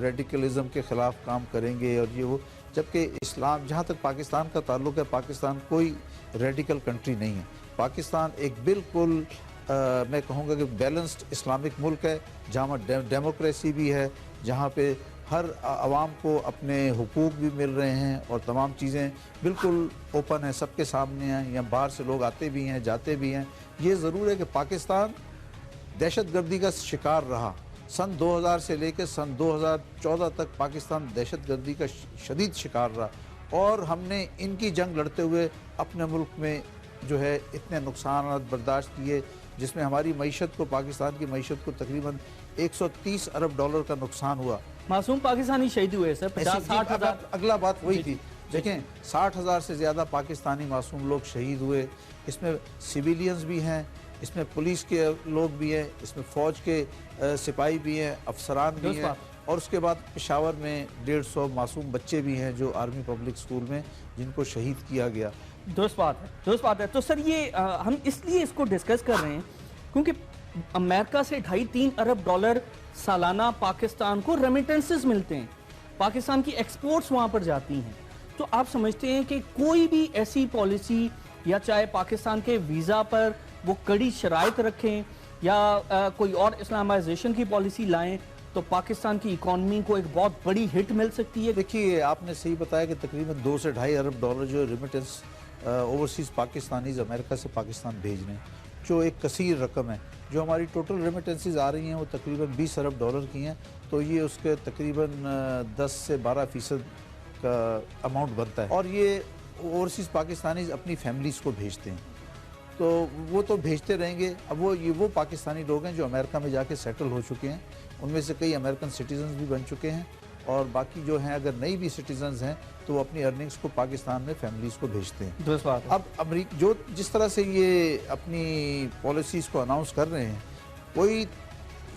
रेडिकलिज्म के ख़िलाफ़ काम करेंगे और ये वो, जबकि इस्लाम, जहाँ तक पाकिस्तान का ताल्लुक़ है, पाकिस्तान कोई रेडिकल कंट्री नहीं है। पाकिस्तान एक बिल्कुल میں کہوں گا کہ بیلنسڈ اسلامک ملک ہے، جہاں ڈیموکریسی بھی ہے، جہاں پہ ہر عوام کو اپنے حقوق بھی مل رہے ہیں اور تمام چیزیں بالکل اوپن ہیں، سب کے سامنے ہیں، یہاں باہر سے لوگ آتے بھی ہیں جاتے بھی ہیں۔ یہ ضرور ہے کہ پاکستان دہشت گردی کا شکار رہا، سن 2000 سے لے کے سن 2014 تک پاکستان دہشت گردی کا شدید شکار رہا، اور ہم نے ان کی جنگ لڑتے ہوئے اپنے ملک میں جو ہے اتنے نقصانات برداشت کیے، جس میں ہماری معیشت کو، پاکستان کی معیشت کو تقریباً 130 ارب ڈالر کا نقصان ہوا۔ معصوم پاکستانی شہید ہوئے سر، 50-60 ہزار۔ اگلا بات وہی تھی، دیکھیں 60 ہزار سے زیادہ پاکستانی معصوم لوگ شہید ہوئے، اس میں سویلینز بھی ہیں، اس میں پولیس کے لوگ بھی ہیں، اس میں فوج کے سپاہی بھی ہیں، افسران بھی ہیں، اور اس کے بعد پشاور میں 150 معصوم بچے بھی ہیں جو آرمی پبلک سکول میں جن کو شہید کیا گیا۔ درست بات ہے۔ تو سر یہ ہم اس لیے اس کو ڈسکس کر رہے ہیں کیونکہ امریکہ سے 2.5-3 ارب ڈالر سالانہ پاکستان کو ریمیٹنسز ملتے ہیں، پاکستان کی ایکسپورٹس وہاں پر جاتی ہیں۔ تو آپ سمجھتے ہیں کہ کوئی بھی ایسی پالیسی، یا چاہے پاکستان کے ویزا پر وہ کڑی شرائط رکھیں یا کوئی اور اسلامائزیشن کی پالیسی لائیں، تو پاکستان کی اکانومی کو ایک بہت بڑی ہٹ مل سکتی ہے؟ دیکھیے آپ نے صحیح بتایا کہ تقریباً 2 سے 2.5 ارب ڈالر جو ریمیٹنس اوورسیز پاکستانیز امریکہ سے پاکستان بھیج رہے ہیں، جو ایک کثیر رقم ہے۔ جو ہماری ٹوٹل ریمیٹنسز آ رہی ہیں وہ تقریباً 20 ارب ڈالر کی ہیں، تو یہ اس کے تقریباً 10 سے 12% کا اماؤنٹ بنتا ہے، اور یہ اوورسیز پاکستانیز اپنی فیملیز کو بھیجتے ہیں، تو وہ تو بھیجتے رہیں گے۔ اب وہ پاکستانی لوگ ہیں جو امریکہ میں جا کے سیٹل ہو چکے ہیں، ان میں سے کئی امریکن سٹیزنز بھی بن چکے ہیں، اور باقی جو ہیں اگر نئی بھی سٹیزنز ہیں تو وہ اپنی ارننگز کو پاکستان میں فیملیز کو بھیجتے ہیں۔ اب جس طرح سے یہ اپنی پالیسیز کو اناؤنس کر رہے ہیں، کوئی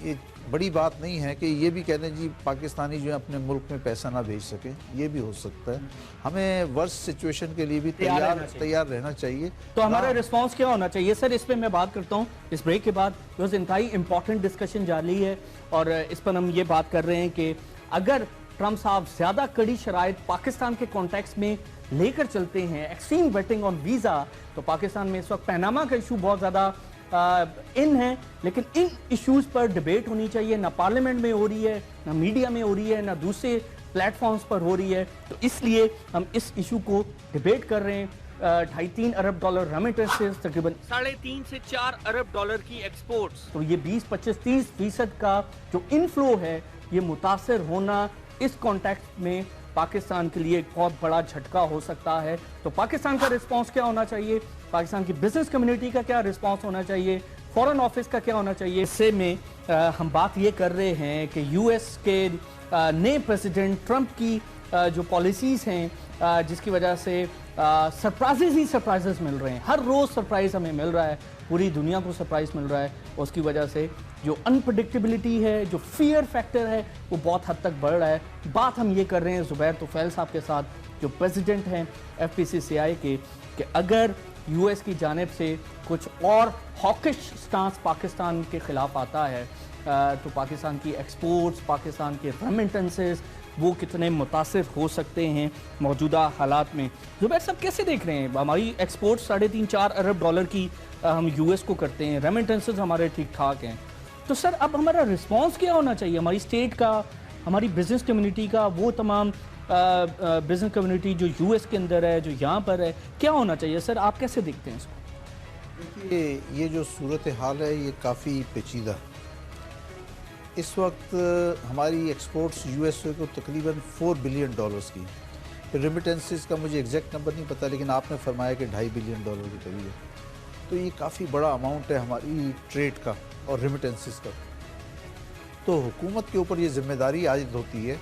یہ بڑی بات نہیں ہے کہ یہ بھی کہہ دیں جی پاکستانی جو ہے اپنے ملک میں پیسہ نہ بھیج سکے، یہ بھی ہو سکتا ہے۔ ہمیں ورسٹ سچویشن کے لیے بھی تیار رہنا چاہیے۔ تو ہمارا رسپانس کیا ہونا چاہیے سر؟ اس پہ میں بات کرتا ہوں اس بریک کے بعد، بس انتہائی امپورٹنٹ ڈسکشن جاری ہے، اور اس پر ہم یہ بات کر رہے ہیں کہ اگر ٹرمپ صاحب زیادہ کڑی شرائط پاکستان کے کانٹیکس میں لے کر چلتے ہیں، ایکسٹریم ویٹنگ آن ویزا، تو پاکستان میں اس وقت پیناما کا ایشو بہت زیادہ ان ہے، لیکن ان ایشوز پر ڈیبیٹ ہونی چاہیے، نہ پارلیمنٹ میں ہو رہی ہے، نہ میڈیا میں ہو رہی ہے، نہ دوسرے پلیٹ فارمز پر ہو رہی ہے، تو اس لیے ہم اس ایشو کو ڈیبیٹ کر رہے ہیں۔ 2.5-3 ارب ڈالر ریمیٹنسز، تقریباً 3.5 سے 4 ارب ڈالر کی ایکسپورٹس، تو یہ 20-25-30% کا جو انفلو ہے یہ متاثر ہونا اس کانٹیکسٹ میں پاکستان کے لیے ایک بہت بڑا جھٹکا ہو سکتا ہے۔ تو پاکستان کا رسپانس کیا ہونا چاہیے؟ پاکستان کی بزنس کمیونٹی کا کیا رسپانس ہونا چاہیے؟ فورن آفس کا کیا ہونا چاہیے؟ اس سے میں ہم بات یہ کر رہے ہیں کہ یو ایس کے نئے پریزیڈنٹ ٹرمپ کی جو پالیسیز ہیں، جس کی وجہ سے سرپرائزز مل رہے ہیں، ہر روز سرپرائز ہمیں مل رہا ہے، پوری دنیا کو سرپرائز مل رہا ہے، اور اس کی وجہ سے جو انپریڈکٹیبلٹی ہے، جو فیئر فیکٹر ہے، وہ بہت حد تک بڑھ رہا ہے۔ بات ہم یہ کر رہے ہیں زبیر طفیل صاحب کے ساتھ، جو پریزیڈنٹ ہیں FPCCI کے، کہ اگر یو ایس کی جانب سے کچھ اور ہاکش سٹانس پاکستان کے خلاف آتا ہے، تو پاکستان کی ایکسپورٹس، پاکستان کے ریمیٹنسز، وہ کتنے متاثر ہو سکتے ہیں موجودہ حالات میں۔ زبیر صاحب کیسے دیکھ رہے ہیں؟ ہماری ایکسپورٹ 3.5-4 ارب ڈالر کی ہم یو ایس کو کرتے ہیں، ریمیٹنسز ہمارے ٹھیک ٹھاک ہیں، تو سر اب ہمارا رسپانس کیا ہونا چاہیے؟ ہماری اسٹیٹ کا، ہماری بزنس کمیونٹی کا، وہ تمام بزنس کمیونٹی جو یو ایس کے اندر ہے، جو یہاں پر ہے، کیا ہونا چاہیے سر؟ آپ کیسے دیکھتے ہیں اس کو؟ دیکھیے یہ جو صورتحال ہے یہ کافی پیچیدہ۔ اس وقت ہماری ایکسپورٹس یو ایس اے کو تقریباً $4 بلین کی، ریمیٹنسز کا مجھے ایگزیکٹ نمبر نہیں پتہ، لیکن آپ نے فرمایا کہ $2.5 بلین کے قریب ہے، تو یہ کافی بڑا اماؤنٹ ہے ہماری ٹریڈ کا اور ریمیٹنسز کا۔ تو حکومت کے اوپر یہ ذمہ داری عائد ہوتی ہے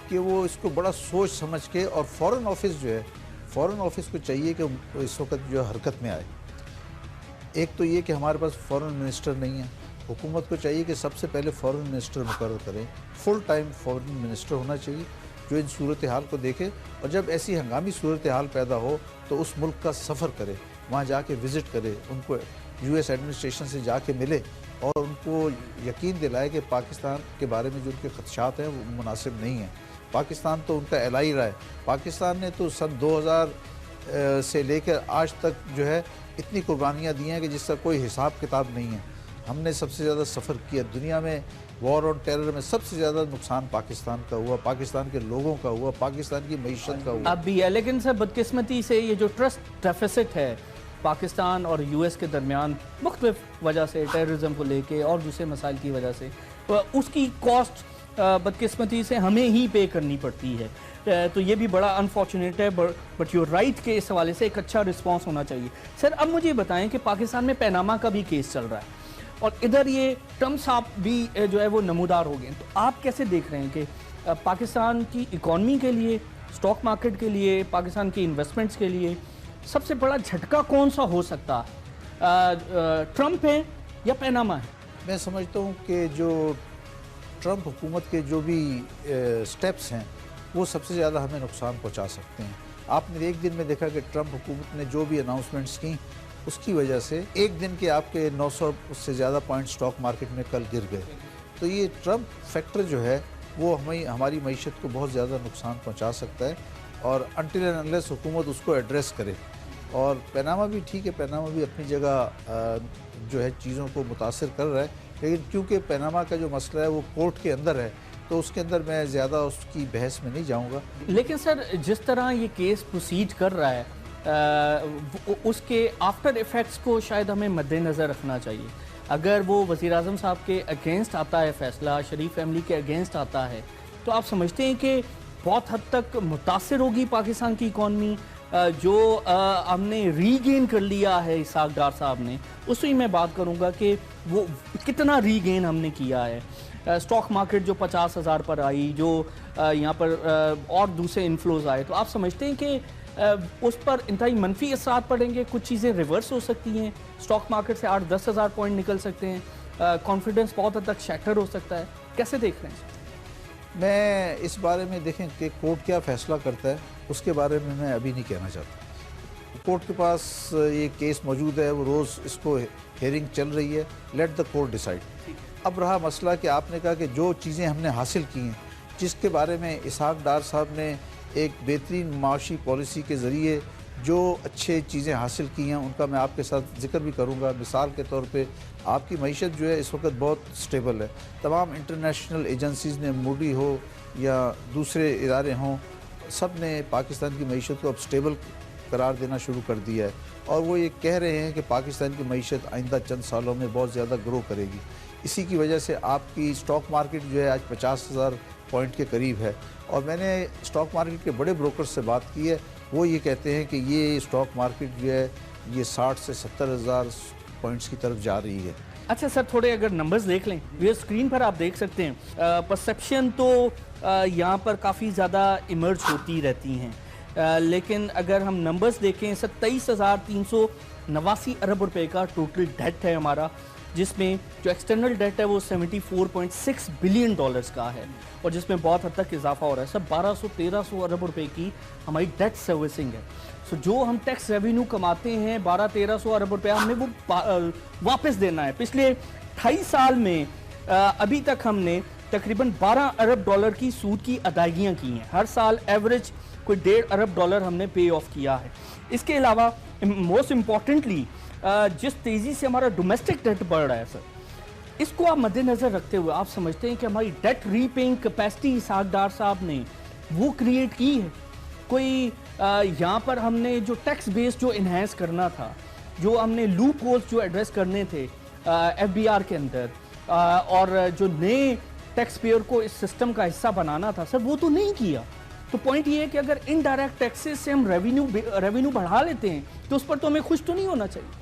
کہ وہ اس کو بڑا سوچ سمجھ کے، اور فورن آفس جو ہے، فورن آفس کو چاہیے کہ اس وقت جو حرکت میں آئے۔ ایک تو یہ کہ ہمارے پاس فورن منسٹر نہیں ہے، حکومت کو چاہیے کہ سب سے پہلے فورن منسٹر مقرر کریں، فل ٹائم فورن منسٹر ہونا چاہیے جو ان صورتحال کو دیکھے، اور جب ایسی ہنگامی صورتحال پیدا ہو تو اس ملک کا سفر کرے، وہاں جا کے وزٹ کرے، ان کو یو ایس ایڈمنسٹریشن سے جا کے ملے اور ان کو یقین دلائے کہ پاکستان کے بارے میں جو ان کے خدشات ہیں وہ مناسب نہیں ہیں۔ پاکستان تو ان کا الہی رہا ہے، پاکستان نے تو سن 2000 سے لے کر آج تک جو ہے اتنی قربانیاں دی ہیں کہ جس کا کوئی حساب کتاب نہیں ہے۔ ہم نے سب سے زیادہ سفر کیا دنیا میں وار آن ٹیرر میں، سب سے زیادہ نقصان پاکستان کا ہوا، پاکستان کے لوگوں کا ہوا، پاکستان کی معیشت کا ہوا۔ اب بھی ہے، لیکن سر بدقسمتی سے یہ جو ٹرسٹ ڈیفیسٹ ہے پاکستان اور یو ایس کے درمیان مختلف وجہ سے، ٹیررزم کو لے کے اور دوسرے مسائل کی وجہ سے، اس کی کاسٹ بدقسمتی سے ہمیں ہی پے کرنی پڑتی ہے، تو یہ بھی بڑا انفارچونیٹ ہے، بٹ یو رائٹ کے اس حوالے سے ایک اچھا رسپانس ہونا چاہیے۔ سر اب مجھے بتائیں کہ پاکستان میں پیناما کا بھی کیس چل رہا ہے اور ادھر یہ ٹرمپ صاحب بھی جو ہے وہ نمودار ہو گئے ہیں، تو آپ کیسے دیکھ رہے ہیں کہ پاکستان کی اکانومی کے لیے، سٹاک مارکیٹ کے لیے، پاکستان کی انویسٹمنٹس کے لیے سب سے بڑا جھٹکا کون سا ہو سکتا ہے، ٹرمپ ہے یا پیناما ہے؟ میں سمجھتا ہوں کہ جو ٹرمپ حکومت کے جو بھی سٹیپس ہیں وہ سب سے زیادہ ہمیں نقصان پہنچا سکتے ہیں۔ آپ نے ایک دن میں دیکھا کہ ٹرمپ حکومت نے جو بھی اناؤنسمنٹس کی، اس کی وجہ سے ایک دن کے آپ کے 900 سے زیادہ پوائنٹ سٹاک مارکیٹ میں کل گر گئے۔ تو یہ ٹرمپ فیکٹر جو ہے وہ ہماری معیشت کو بہت زیادہ نقصان پہنچا سکتا ہے، اور انٹل اینڈ انلیس حکومت اس کو ایڈریس کرے۔ اور پیناما بھی ٹھیک ہے، پیناما بھی اپنی جگہ جو ہے چیزوں کو متاثر کر رہا ہے، لیکن کیونکہ پیناما کا جو مسئلہ ہے وہ کورٹ کے اندر ہے، تو اس کے اندر میں زیادہ اس کی بحث میں نہیں جاؤں گا۔ لیکن سر جس طرح یہ کیس پروسیڈ کر رہا ہے، اس کے آفٹر ایفیکٹس کو شاید ہمیں مد نظر رکھنا چاہیے۔ اگر وہ وزیر اعظم صاحب کے اگینسٹ آتا ہے فیصلہ، شریف فیملی کے اگینسٹ آتا ہے، تو آپ سمجھتے ہیں کہ بہت حد تک متاثر ہوگی پاکستان کی اکانومی؟ جو ہم نے ری گین کر لیا ہے اسحاق ڈار صاحب نے، اس میں میں بات کروں گا کہ وہ کتنا ری گین ہم نے کیا ہے۔ سٹاک مارکیٹ جو 50,000 پر آئی، جو یہاں پر اور دوسرے انفلوز آئے، تو آپ سمجھتے ہیں کہ اس پر انتہائی منفی اثرات پڑیں گے؟ کچھ چیزیں ریورس ہو سکتی ہیں، سٹاک مارکیٹ سے 8-10 ہزار پوائنٹ نکل سکتے ہیں، کانفیڈنس بہت حد تک شیٹر ہو سکتا ہے، کیسے دیکھ رہے ہیں؟ میں اس بارے میں دیکھیں کہ کورٹ کیا فیصلہ کرتا ہے، اس کے بارے میں ابھی نہیں کہنا چاہتا۔ کورٹ کے پاس یہ کیس موجود ہے، وہ روز اس کو ہیئرنگ چل رہی ہے، لیٹ دا کورٹ ڈیسائیڈ۔ اب رہا مسئلہ کہ آپ نے کہا کہ جو چیزیں ہم نے حاصل کی ہیں، جس کے بارے میں اسحاق ڈار صاحب نے ایک بہترین معاشی پالیسی کے ذریعے جو اچھے چیزیں حاصل کی ہیں، ان کا میں آپ کے ساتھ ذکر بھی کروں گا۔ مثال کے طور پہ آپ کی معیشت جو ہے اس وقت بہت سٹیبل ہے، تمام انٹرنیشنل ایجنسیز نے، موڈی ہو یا دوسرے ادارے ہوں، سب نے پاکستان کی معیشت کو اب سٹیبل قرار دینا شروع کر دیا ہے، اور وہ یہ کہہ رہے ہیں کہ پاکستان کی معیشت آئندہ چند سالوں میں بہت زیادہ گرو کرے گی۔ اسی کی وجہ سے آپ کی سٹاک مارکیٹ جو ہے آج 50,000 پوائنٹ کے قریب ہے، اور میں نے سٹاک مارکیٹ کے بڑے بروکر سے بات کی ہے، وہ یہ کہتے ہیں کہ یہ سٹاک مارکیٹ جو ہے یہ 60 سے 70,000 پوائنٹس کی طرف جا رہی ہے۔ اچھا سر، تھوڑے اگر نمبرز دیکھ لیں، یہ اسکرین پر آپ دیکھ سکتے ہیں، پرسیپشن تو یہاں پر کافی زیادہ ایمرج ہوتی رہتی ہیں، لیکن اگر ہم نمبرز دیکھیں، 27,389 ارب روپے کا ٹوٹل ڈیٹ ہے ہمارا، جس میں جو ایکسٹرنل ڈیٹ ہے وہ 74.6 بلین ڈالرز کا ہے، اور جس میں بہت حد تک اضافہ ہو رہا ہے۔ سب 1200-1300 ارب روپے کی ہماری ڈیٹ سروسنگ ہے۔ سو جو ہم ٹیکس ریونیو کماتے ہیں 1200-1300 ارب روپے، ہم نے وہ واپس دینا ہے۔ پچھلے 28 سال میں ابھی تک ہم نے تقریباً 12 ارب ڈالر کی سود کی ادائیگیاں کی ہیں، ہر سال ایوریج کوئی 1.5 ارب ڈالر ہم نے پے آف کیا ہے۔ اس کے علاوہ موسٹ امپورٹنٹلی جس تیزی سے ہمارا ڈومیسٹک ڈیٹ بڑھ رہا ہے سر، اس کو آپ مد نظر رکھتے ہوئے آپ سمجھتے ہیں کہ ہماری ڈیٹ ری پیئنگ کیپیسٹی اسحاق ڈار صاحب نے وہ کریٹ کی ہے؟ کوئی یہاں پر ہم نے جو ٹیکس بیس جو انہینس کرنا تھا، جو ہم نے لوپ ہولز جو ایڈریس کرنے تھے ایف بی آر کے اندر، اور جو نئے ٹیکس پیئر کو اس سسٹم کا حصہ بنانا تھا، سر وہ تو نہیں کیا۔ تو پوائنٹ یہ ہے کہ اگر انڈائریکٹ ٹیکسز سے ہم ریونیو بڑھا لیتے ہیں تو اس پر تو ہمیں خوش تو نہیں ہونا چاہیے۔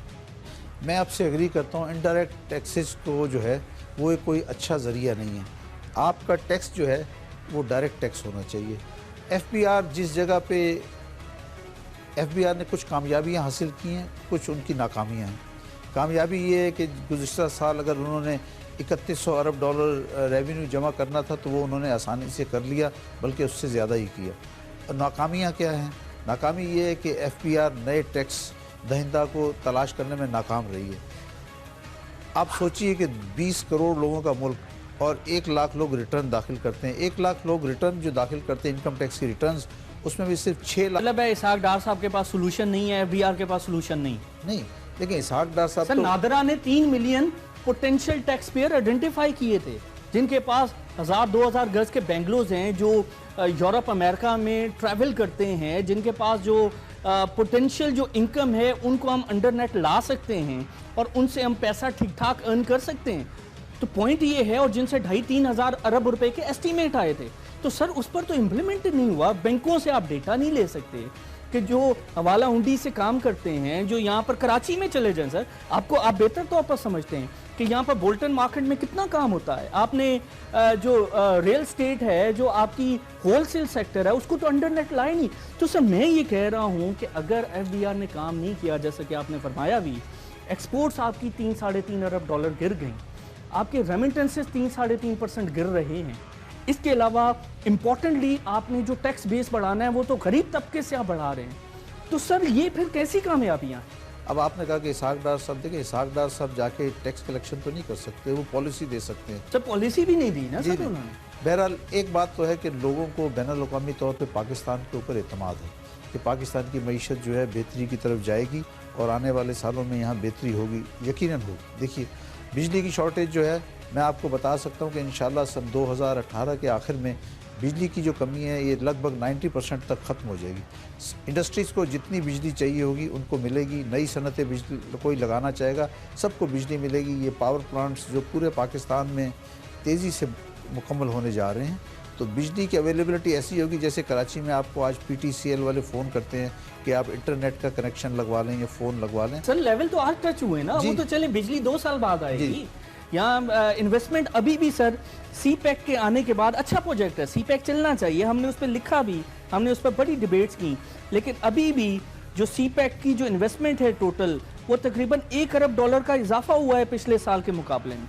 میں آپ سے اگری کرتا ہوں، انڈائریکٹ ٹیکسز کو جو ہے وہ کوئی اچھا ذریعہ نہیں ہے۔ آپ کا ٹیکس جو ہے وہ ڈائریکٹ ٹیکس ہونا چاہیے۔ ایف بی آر جس جگہ پہ ایف بی آر نے کچھ کامیابیاں حاصل کی ہیں، کچھ ان کی ناکامیاں ہیں۔ کامیابی یہ ہے کہ گزشتہ سال اگر انہوں نے 3100 ارب ڈالر ریونیو جمع کرنا تھا تو وہ انہوں نے آسانی سے کر لیا، بلکہ اس سے زیادہ ہی کیا۔ اور ناکامیاں کیا ہیں؟ ناکامی یہ ہے کہ ایف بی آر نئے ٹیکس دہندہ کو تلاش کرنے میں ناکام رہی ہے۔ آپ سوچئے کہ 20 کروڑ لوگوں کا ملک اور 1 لاکھ لوگ ریٹرن داخل کرتے ہیں، 1 لاکھ لوگ ریٹرن جو داخل کرتے ہیں انکم ٹیکس کی ریٹرنز، اس میں بھی صرف 6 لاکھ۔ مطلب ہے اسحاق ڈار صاحب کے پاس سولوشن نہیں ہے، ایف بی آر کے پاس سولوشن نہیں؟ نہیں، لیکن اسحاق ڈار صاحب سر تو نادرا نے 3 million potential tax payer identify किए थे, जिनके पास 1000-2000 गज के बेंगलोज हैं, जो यूरोप अमेरिका में ट्रैवल करते हैं, जिनके पास जो पोटेंशियल जो इनकम है उनको हम अंडर नेट ला सकते हैं और उनसे हम पैसा ठीक ठाक अर्न कर सकते हैं। तो पॉइंट ये है, और जिनसे 2.5-3 हज़ार अरब रुपए के एस्टीमेट आए थे, तो सर उस पर तो इम्प्लीमेंट नहीं हुआ। बैंकों से आप डेटा नहीं ले सकते कि जो हवाला हुंडी से काम करते हैं, जो यहाँ पर कराची में चले जाएं सर, आपको आप बेहतर तौर पर समझते हैं कि यहाँ पर बोल्टन मार्केट में कितना काम होता है। आपने जो रियल स्टेट है, जो आपकी होलसेल सेक्टर है, उसको तो अंडर नेट लाए नहीं। तो सर मैं ये कह रहा हूँ कि अगर FDR ने काम नहीं किया, जैसा कि आपने फरमाया भी, एक्सपोर्ट्स आपकी 3-3.5 अरब डॉलर गिर गई, आपके रेमिटेंसेस 3-3.5% गिर रहे हैं। इसके अलावा इम्पोर्टेंटली आपने जो टैक्स बेस बढ़ाना है वो तो गरीब तबके से आप बढ़ा रहे हैं। तो सर ये फिर कैसी कामयाबियाँ? अब आपने कहा कि इसहाक डार साहब, देखिए इसहाक डार साहब जाके टैक्स कलेक्शन तो नहीं कर सकते, वो पॉलिसी दे सकते हैं। सर पॉलिसी भी नहीं दी ना सर उन्होंने। बहरहाल एक बात तो है कि लोगों को बैनुल-अक़वामी तौर पे पाकिस्तान के ऊपर एतमाद है कि पाकिस्तान की मईशत जो है बेहतरी की तरफ जाएगी और आने वाले सालों में यहाँ बेहतरी होगी, यकीनन होगी। देखिए बिजली की शॉर्टेज जो है, मैं आपको बता सकता हूँ कि इंशाल्लाह सन 2018 के आखिर में बिजली की जो कमी है ये लगभग 90% तक ख़त्म हो जाएगी। इंडस्ट्रीज़ को जितनी बिजली चाहिए होगी उनको मिलेगी। नई सनतें बिजली कोई लगाना चाहेगा सबको बिजली मिलेगी। ये पावर प्लांट्स जो पूरे पाकिस्तान में तेज़ी से मुकम्मल होने जा रहे हैं, तो बिजली की अवेलेबिलिटी ऐसी होगी जैसे कराची में आपको आज PTCL वाले फ़ोन करते हैं कि आप इंटरनेट का कनेक्शन लगवा लें या फ़ोन लगवा लें। सर लेवल तो आज टच हुए ना, वो तो चले बिजली 2 साल बाद आएगी। यहाँ इन्वेस्टमेंट अभी भी सर CPEC के आने के बाद अच्छा प्रोजेक्ट है, CPEC चलना चाहिए, हमने उस पर लिखा भी, हमने उस पर बड़ी डिबेट्स की, लेकिन अभी भी जो CPEC की जो इन्वेस्टमेंट है टोटल, वो तकरीबन 1 अरब डॉलर का इजाफा हुआ है पिछले साल के मुकाबले में।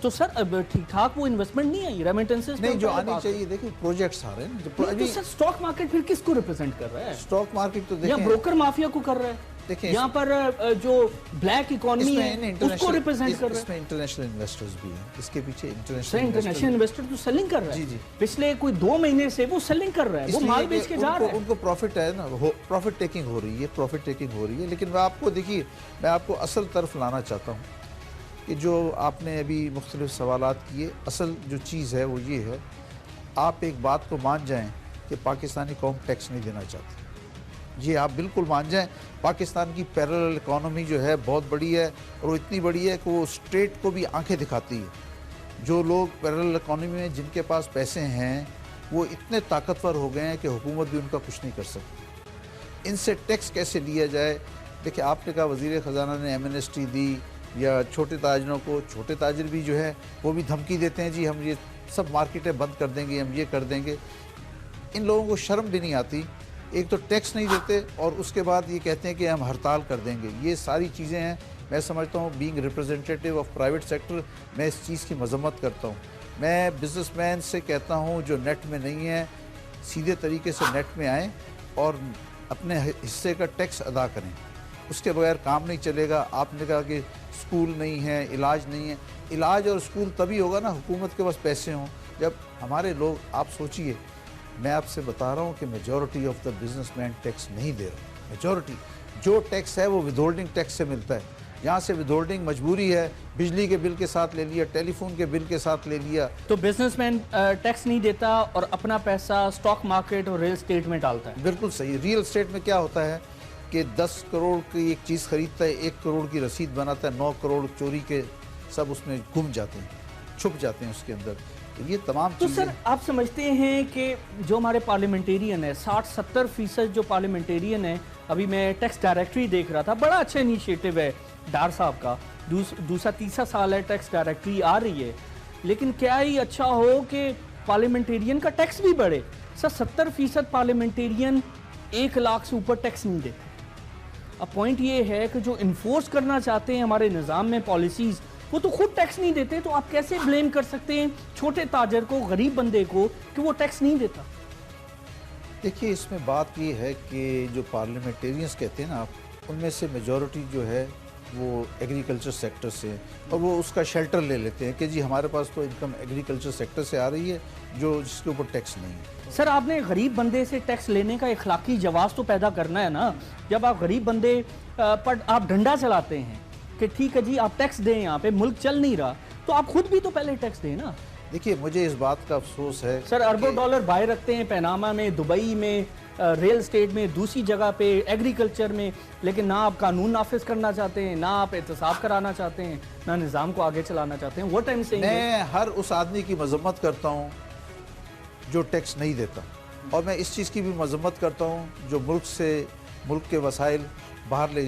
तो सर अब ठीक ठाक वो इन्वेस्टमेंट नहीं आई, रेमिटेंसेस नहीं जो आनी चाहिए। देखिए प्रोजेक्ट्स आ रहे हैं। तो सर स्टॉक मार्केट फिर किसको रिप्रेजेंट कर रहा है? स्टॉक मार्केट तो देखिए ब्रोकर माफिया को कर रहा है। देखिए यहाँ पर जो ब्लैक इकोनॉमी है उसको रिप्रेजेंट कर रहा है। इसमें इंटरनेशनल इन्वेस्टर्स भी हैं, इसके पीछे इंटरनेशनल इन्वेस्टर तो सेलिंग कर रहा है। जी। पिछले कोई 2 महीने से वो सेलिंग कर रहा है, वो माल बेच के जा रहा है। उनको प्रॉफिट है ना, प्रॉफिट टेकिंग हो रही है, प्रॉफिट टेकिंग हो रही है। लेकिन मैं आपको देखिए, मैं आपको असल तरफ लाना चाहता हूँ कि जो आपने अभी मुख्तलिफ सवालात किए, असल जो चीज़ है वो ये है, आप एक बात को मान जाएं कि पाकिस्तानी कौम टैक्स नहीं देना चाहती। ये आप बिल्कुल मान जाएं, पाकिस्तान की पैरेलल इकॉनमी जो है बहुत बड़ी है और वो इतनी बड़ी है कि वो स्टेट को भी आंखें दिखाती है। जो लोग पैरेलल इकॉनमी में जिनके पास पैसे हैं वो इतने ताकतवर हो गए हैं कि हुकूमत भी उनका कुछ नहीं कर सकती। इनसे टैक्स कैसे लिया जाए? देखिए आपने कहा वज़ीर ख़जाना ने एमनेस्टी दी या छोटे ताजरों को, छोटे ताजर भी जो है वो भी धमकी देते हैं, जी हम ये सब मार्केटें बंद कर देंगे, हम ये कर देंगे। इन लोगों को शर्म भी नहीं आती, एक तो टैक्स नहीं देते और उसके बाद ये कहते हैं कि हम हड़ताल कर देंगे। ये सारी चीज़ें हैं, मैं समझता हूँ being representative of private sector, मैं इस चीज़ की मजम्मत करता हूँ। मैं बिजनेसमैन से कहता हूँ जो नेट में नहीं है, सीधे तरीके से नेट में आएँ और अपने हिस्से का टैक्स अदा करें, उसके बगैर काम नहीं चलेगा। आपने कहा कि स्कूल नहीं है, इलाज नहीं है, इलाज और स्कूल तभी होगा ना हुकूमत के पास पैसे हों। जब हमारे लोग, आप सोचिए, मैं आपसे बता रहा हूँ कि majority of the businessman tax नहीं दे रहा। मेजॉरिटी जो टैक्स है वो विदहोल्डिंग टैक्स से मिलता है। यहाँ से विदहोल्डिंग मजबूरी है, बिजली के बिल के साथ ले लिया, टेलीफोन के बिल के साथ ले लिया। तो बिजनेसमैन टैक्स नहीं देता और अपना पैसा स्टॉक मार्केट और रियल एस्टेट में डालता है। बिल्कुल सही। रियल एस्टेट में क्या होता है कि 10 करोड़ की एक चीज़ खरीदता है, 1 करोड़ की रसीद बनाता है, 9 करोड़ चोरी के सब उसमें गुम जाते हैं, छुप जाते हैं उसके अंदर। तो ये तमाम तो सर आप समझते हैं कि जो हमारे पार्लियामेंटेरियन है, 60-70% जो पार्लियामेंटेरियन है, अभी मैं टैक्स डायरेक्टरी देख रहा था, बड़ा अच्छा इनिशिएटिव है डार साहब का, दूसरा तीसरा साल है टैक्स डायरेक्टरी आ रही है, लेकिन क्या ही अच्छा हो कि पार्लियामेंटेरियन का टैक्स भी बढ़े। सर 70% पार्लियामेंटेरियन 1 लाख से ऊपर टैक्स नहीं देते। अब पॉइंट ये है कि जो इन्फोर्स करना चाहते हैं हमारे निज़ाम में पॉलिसीज़, वो तो खुद टैक्स नहीं देते, तो आप कैसे ब्लेम कर सकते हैं छोटे ताजर को, गरीब बंदे को, कि वो टैक्स नहीं देता? देखिए इसमें बात ये है कि जो पार्लियामेंटेरियंस कहते हैं ना आप, उनमें से मेजॉरिटी जो है वो एग्रीकल्चर सेक्टर से, और वो उसका शेल्टर ले लेते हैं कि जी हमारे पास तो इनकम एग्रीकल्चर सेक्टर से आ रही है जो जिसके ऊपर टैक्स नहीं है। सर आपने गरीब बंदे से टैक्स लेने का इखलाकी जवाब तो पैदा करना है ना। जब आप गरीब बंदे पर आप डंडा चलाते हैं, کہ ٹھیک ہے جی آپ ٹیکس دیں, یہاں پہ ملک چل نہیں رہا, تو آپ خود بھی تو پہلے ٹیکس دیں نا. دیکھیے مجھے اس بات کا افسوس ہے سر اربوں ڈالر باہر رکھتے ہیں پیناما میں, دبئی میں, ریل اسٹیٹ میں, دوسری جگہ پہ ایگریکلچر میں, لیکن نہ آپ قانون نافذ کرنا چاہتے ہیں, نہ آپ احتساب کرانا چاہتے ہیں, نہ نظام کو آگے چلانا چاہتے ہیں. What I'm saying میں ہر اس آدمی کی مذمت کرتا ہوں جو ٹیکس نہیں دیتا, اور میں اس چیز کی بھی مذمت کرتا ہوں جو ملک کے وسائل باہر لے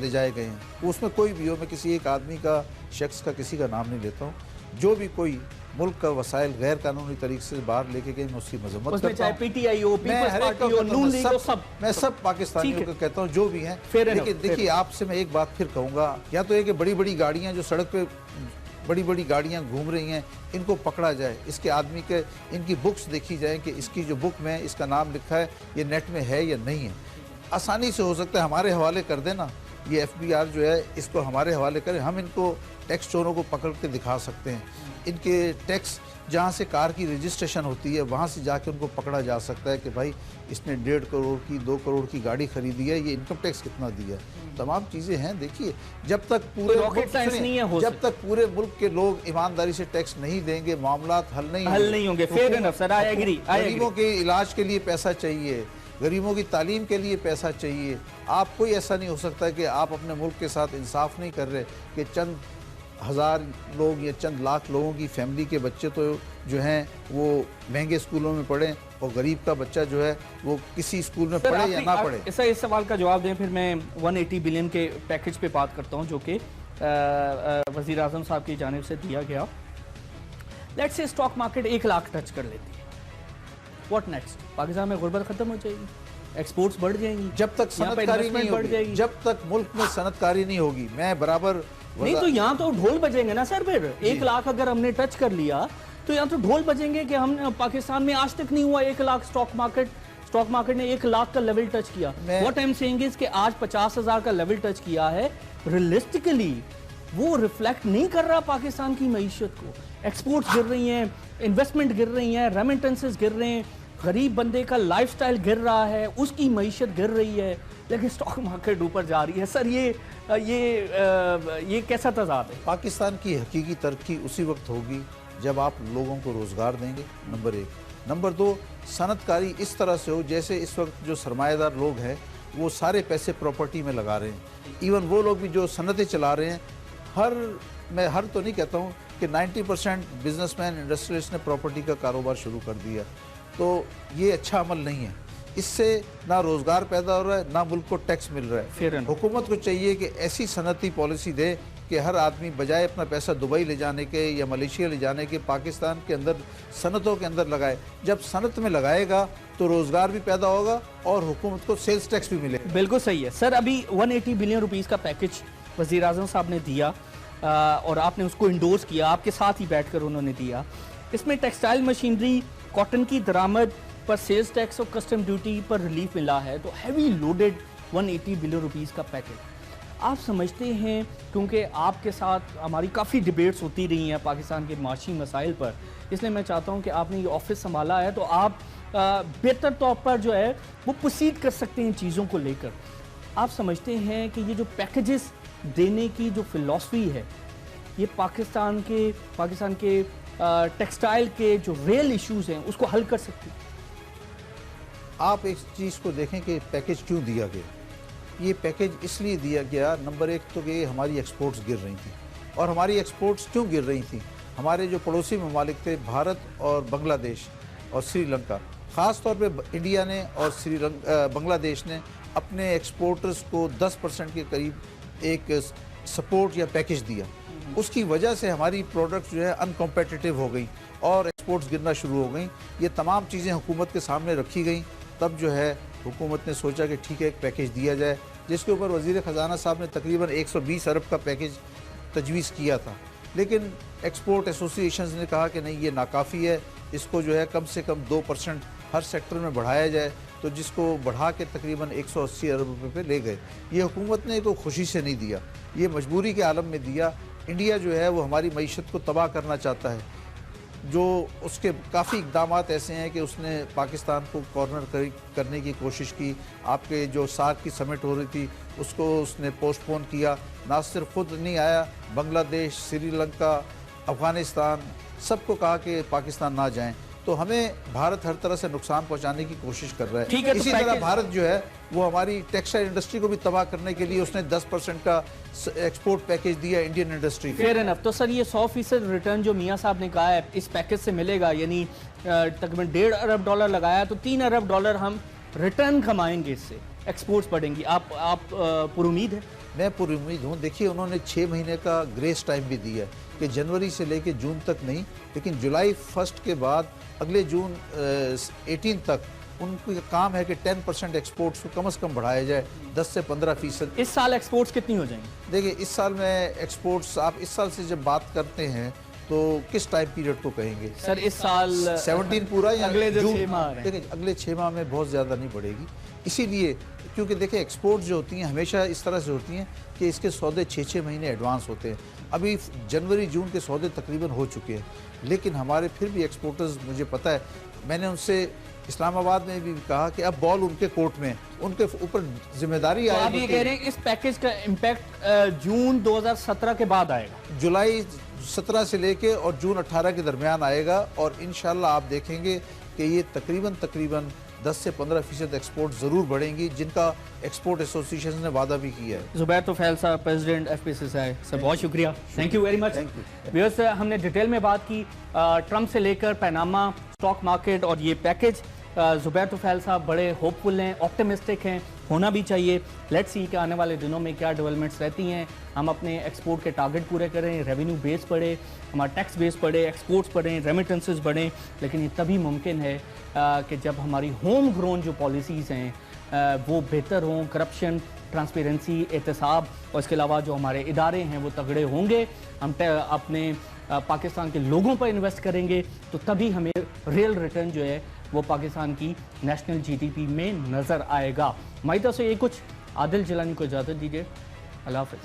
جائے گئے ہیں. اس میں کوئی بھی ہو, میں کسی ایک آدمی کا, شخص کا, کسی کا نام نہیں لیتا ہوں. جو بھی کوئی ملک کا وسائل غیر قانونی طریقے سے باہر لے کے گئے, میں اس کی مذمت کرتا ہوں. چاہے پی ٹی آئی ہو, پیپلز پارٹی ہو, نون لیگ ہو, میں سب پاکستانیوں کو کہتا ہوں جو بھی ہیں. لیکن دیکھیے آپ سے میں ایک بات پھر کہوں گا, یا تو یہ کہ بڑی بڑی گاڑیاں جو سڑک پہ بڑی گاڑیاں گھوم رہی ہیں, ان کو پکڑا جائے, اس کے آدمی کے ان کی بکس دیکھی جائیں کہ اس کی جو بک میں اس کا نام لکھا ہے یہ نیٹ میں ہے یا نہیں ہے. آسانی سے ہو سکتا ہے ہمارے حوالے کر دینا, یہ ایف بی آر جو ہے اس کو ہمارے حوالے کریں, ہم ان کو ٹیکس چوروں کو پکڑ کے دکھا سکتے ہیں. ان کے ٹیکس جہاں سے کار کی رجسٹریشن ہوتی ہے وہاں سے جا کے ان کو پکڑا جا سکتا ہے کہ بھائی اس نے 1.5 کروڑ کی 2 کروڑ کی گاڑی خریدی ہے, یہ انکم ٹیکس کتنا دیا ہے. تمام چیزیں ہیں. دیکھیے جب تک پورے ملک کے لوگ ایمانداری سے ٹیکس نہیں دیں گے معاملات حل نہیں ہوں گے. غریبوں کے علاج کے لیے پیسہ چاہیے, غریبوں کی تعلیم کے لیے پیسہ چاہیے. آپ کوئی ایسا نہیں ہو سکتا کہ آپ اپنے ملک کے ساتھ انصاف نہیں کر رہے کہ چند ہزار لوگ یا چند لاکھ لوگوں کی فیملی کے بچے تو جو ہیں وہ مہنگے اسکولوں میں پڑھیں, اور غریب کا بچہ جو ہے وہ کسی اسکول میں پڑھے یا نہ پڑھے. اس سوال کا جواب دیں, پھر میں 180 بلین کے پیکج پہ بات کرتا ہوں جو کہ وزیر اعظم صاحب کی جانب سے دیا گیا. Let's say stock market 1 lakh touch کر لیتی ہے, واٹ نیکسٹ؟ پاکستان میں غربت ختم ہو جائے گی, ایکسپورٹس بڑھ جائیں گی, جب تک صنعت کاری نہیں ہوگی, جب تک ملک میں صنعت کاری نہیں ہوگی. میں برابر نہیں تو یہاں تو ڈھول بجیں گے نا سر. پھر 1 لاکھ اگر ہم نے ٹچ کر لیا تو یہاں تو ڈھول بجیں گے کہ ہم پاکستان میں آج تک نہیں ہوا 1 لاکھ. اسٹاک مارکیٹ نے 1 لاکھ کا لیول ٹچ کیا. واٹ آئی ایم سیئنگ از کہ آج 50,000 کا لیول ٹچ کیا ہے, ریئلسٹیکلی وہ ریفلیکٹ نہیں کر رہا پاکستان کی معیشت کو. ایکسپورٹس گر رہی ہیں, انویسٹمنٹ گر رہی ہیں, ریمیٹنسز گر رہے ہیں, غریب بندے کا لائف سٹائل گر رہا ہے, اس کی معیشت گر رہی ہے, لیکن اسٹاک مارکیٹ اوپر جا رہی ہے. سر یہ کیسا تضاد ہے؟ پاکستان کی حقیقی ترقی اسی وقت ہوگی جب آپ لوگوں کو روزگار دیں گے, نمبر 1. نمبر 2, صنعت کاری اس طرح سے ہو جیسے اس وقت جو سرمایہ دار لوگ ہیں وہ سارے پیسے پراپرٹی میں لگا رہے ہیں. ایون وہ لوگ بھی جو صنعتیں چلا رہے ہیں, میں ہر تو نہیں کہتا ہوں کہ 90% بزنس مین انڈسٹریلسٹ نے پراپرٹی کا کاروبار شروع کر دیا, تو یہ اچھا عمل نہیں ہے. اس سے نہ روزگار پیدا ہو رہا ہے, نہ ملک کو ٹیکس مل رہا ہے. حکومت کو چاہیے کہ ایسی صنعتی پالیسی دے کہ ہر آدمی بجائے اپنا پیسہ دبئی لے جانے کے یا ملیشیا لے جانے کے پاکستان کے اندر صنعتوں کے اندر لگائے. جب صنعت میں لگائے گا تو روزگار بھی پیدا ہوگا اور حکومت کو سیلز ٹیکس بھی ملے. بالکل صحیح ہے سر. ابھی 180 بلین روپیز کا پیکج وزیر اعظم صاحب نے دیا اور آپ نے اس کو انڈورس کیا, آپ کے ساتھ ہی بیٹھ کر انہوں نے دیا. اس میں ٹیکسٹائل مشینری, کاٹن کی درآمد پر سیلز ٹیکس اور کسٹم ڈیوٹی پر ریلیف ملا ہے. تو ہیوی لوڈڈ 180 بلین روپیز کا پیکج. آپ سمجھتے ہیں, کیونکہ آپ کے ساتھ ہماری کافی ڈیبیٹس ہوتی رہی ہیں پاکستان کے معاشی مسائل پر, اس لیے میں چاہتا ہوں کہ آپ نے یہ آفس سنبھالا ہے تو آپ بہتر طور پر جو ہے وہ پروسیڈ کر سکتے ہیں چیزوں کو لے کر. آپ سمجھتے ہیں کہ یہ جو پیکیجز دینے کی جو فلسفی ہے یہ پاکستان کے ٹیکسٹائل کے جو ریل ایشوز ہیں اس کو حل کر سکتی؟ آپ ایک چیز کو دیکھیں کہ پیکیج کیوں دیا گیا. یہ پیکیج اس لیے دیا گیا, نمبر 1 تو کہ ہماری ایکسپورٹس گر رہی تھیں. اور ہماری ایکسپورٹس کیوں گر رہی تھیں؟ ہمارے جو پڑوسی ممالک تھے بھارت اور بنگلہ دیش اور سری لنکا, خاص طور پہ انڈیا نے اور بنگلہ دیش نے اپنے ایکسپورٹرز کو 10% کے قریب ایک سپورٹ یا پیکیج دیا. اس کی وجہ سے ہماری پروڈکٹس جو ہے ان کمپیٹیٹیو ہو گئی اور ایکسپورٹس گرنا شروع ہو گئیں. یہ تمام چیزیں حکومت کے سامنے رکھی گئیں. تب جو ہے حکومت نے سوچا کہ ٹھیک ہے ایک پیکیج دیا جائے, جس کے اوپر وزیر خزانہ صاحب نے تقریباً 120 ارب کا پیکیج تجویز کیا تھا. لیکن ایکسپورٹ ایسوسی ایشنز نے کہا کہ نہیں یہ ناکافی ہے, اس کو جو ہے کم سے کم 2% ہر سیکٹر میں بڑھایا جائے, تو جس کو بڑھا کے تقریباً 180 ارب روپے پہ لے گئے. یہ حکومت نے کوئی خوشی سے نہیں دیا, یہ مجبوری کے عالم میں دیا. انڈیا جو ہے وہ ہماری معیشت کو تباہ کرنا چاہتا ہے. جو اس کے کافی اقدامات ایسے ہیں کہ اس نے پاکستان کو کارنر کرنے کی کوشش کی. آپ کے جو سارک کی سمٹ ہو رہی تھی اس کو اس نے پوسٹ پون کیا. نہ صرف خود نہیں آیا, بنگلہ دیش, سری لنکا, افغانستان سب کو کہا کہ پاکستان نہ جائیں. تو ہمیں بھارت ہر طرح سے نقصان پہنچانے کی کوشش کر رہا ہے. اسی طرح بھارت جو ہے وہ ہماری ٹیکسٹائل انڈسٹری کو بھی تباہ کرنے کے لیے اس نے 10% کا ایکسپورٹ پیکیج دیا انڈین انڈسٹری کو. Fair enough. تو سر یہ 100% ریٹرن جو میاں صاحب نے کہا ہے اس پیکیج سے ملے گا, یعنی تقریباً $1.5 ارب لگایا تو $3 ارب ہم ریٹرن کمائیں گے, اس سے ایکسپورٹس بڑھیں گی. آپ پر امید ہے؟ میں پر امید ہوں. دیکھیے انہوں نے 6 مہینے کا گریس ٹائم بھی دیا ہے کہ جنوری سے لے کے جون تک نہیں, لیکن جولائی 1 کے بعد اگلے جون 18 تک ان کا کام ہے کہ 10% ایکسپورٹس کو کم از کم بڑھایا جائے, 10 سے 15%. اس سال ایکسپورٹس کتنی ہو جائیں گے؟ دیکھیں اس سال میں ایکسپورٹس, آپ اس سال سے جب بات کرتے ہیں تو کس ٹائم پیریڈ کو کہیں گے؟ سر اس سال 17 پورا یا اگلے جو جون؟ 6 ماہ ہیں. دیکھیں اگلے 6 ماہ میں بہت زیادہ نہیں بڑھے گی, اسی لیے کیونکہ دیکھیں ایکسپورٹ جو ہوتی ہیں ہمیشہ اس طرح سے ہوتی ہیں کہ اس کے سودے 6 مہینے ایڈوانس ہوتے ہیں. ابھی جنوری جون کے سودے تقریباً ہو چکے ہیں, لیکن ہمارے پھر بھی ایکسپورٹرز, مجھے پتہ ہے, میں نے ان سے اسلام آباد میں بھی کہا کہ اب بال ان کے کورٹ میں, ان کے اوپر ذمہ داری آئے. آپ یہ کہہ رہے ہیں اس پیکیج کا امپیکٹ جون 2017 کے بعد آئے گا؟ جولائی 17 سے لے کے اور جون 18 کے درمیان آئے گا, اور انشاءاللہ آپ دیکھیں گے کہ یہ تقریباً 10 سے 15% ایکسپورٹ ضرور بڑھیں گی, جن کا ایکسپورٹ ایسوسیشن نے وعدہ بھی کیا ہے. زبیر طفیل صاحب, پریزیڈنٹ FPCCI, سر بہت شکریہ, thank you very much. Viewers ہم نے ڈیٹیل میں بات کی ٹرمپ سے لے کر پیناما, اسٹاک مارکیٹ اور یہ پیکیج. زبیر طفیل صاحب بڑے ہوپ فل ہیں, آپٹیمسٹک ہیں, ہونا بھی چاہیے. لیٹس سی کہ آنے والے دنوں میں کیا ڈیولپمنٹس رہتی ہیں. ہم اپنے ایکسپورٹ کے ٹارگٹ پورے کریں, ریونیو بیس بڑھے, ہمارا ٹیکس بیس بڑھے, ایکسپورٹس بڑھیں, ریمیٹنسز بڑھیں, لیکن یہ تبھی ممکن ہے کہ جب ہماری ہوم گرون جو پالیسیز ہیں وہ بہتر ہوں. کرپشن, ٹرانسپیرنسی, احتساب اور اس کے علاوہ جو ہمارے ادارے ہیں وہ تگڑے ہوں گے. ہم اپنے پاکستان کے لوگوں پر انویسٹ کریں گے تو تبھی ہمیں ریئل ریٹرن جو ہے وہ پاکستان کی نیشنل GDP میں نظر آئے گا. ہماری طرف سے یہ کچھ. عادل جیلانی کو اجازت دیجیے. اللہ حافظ.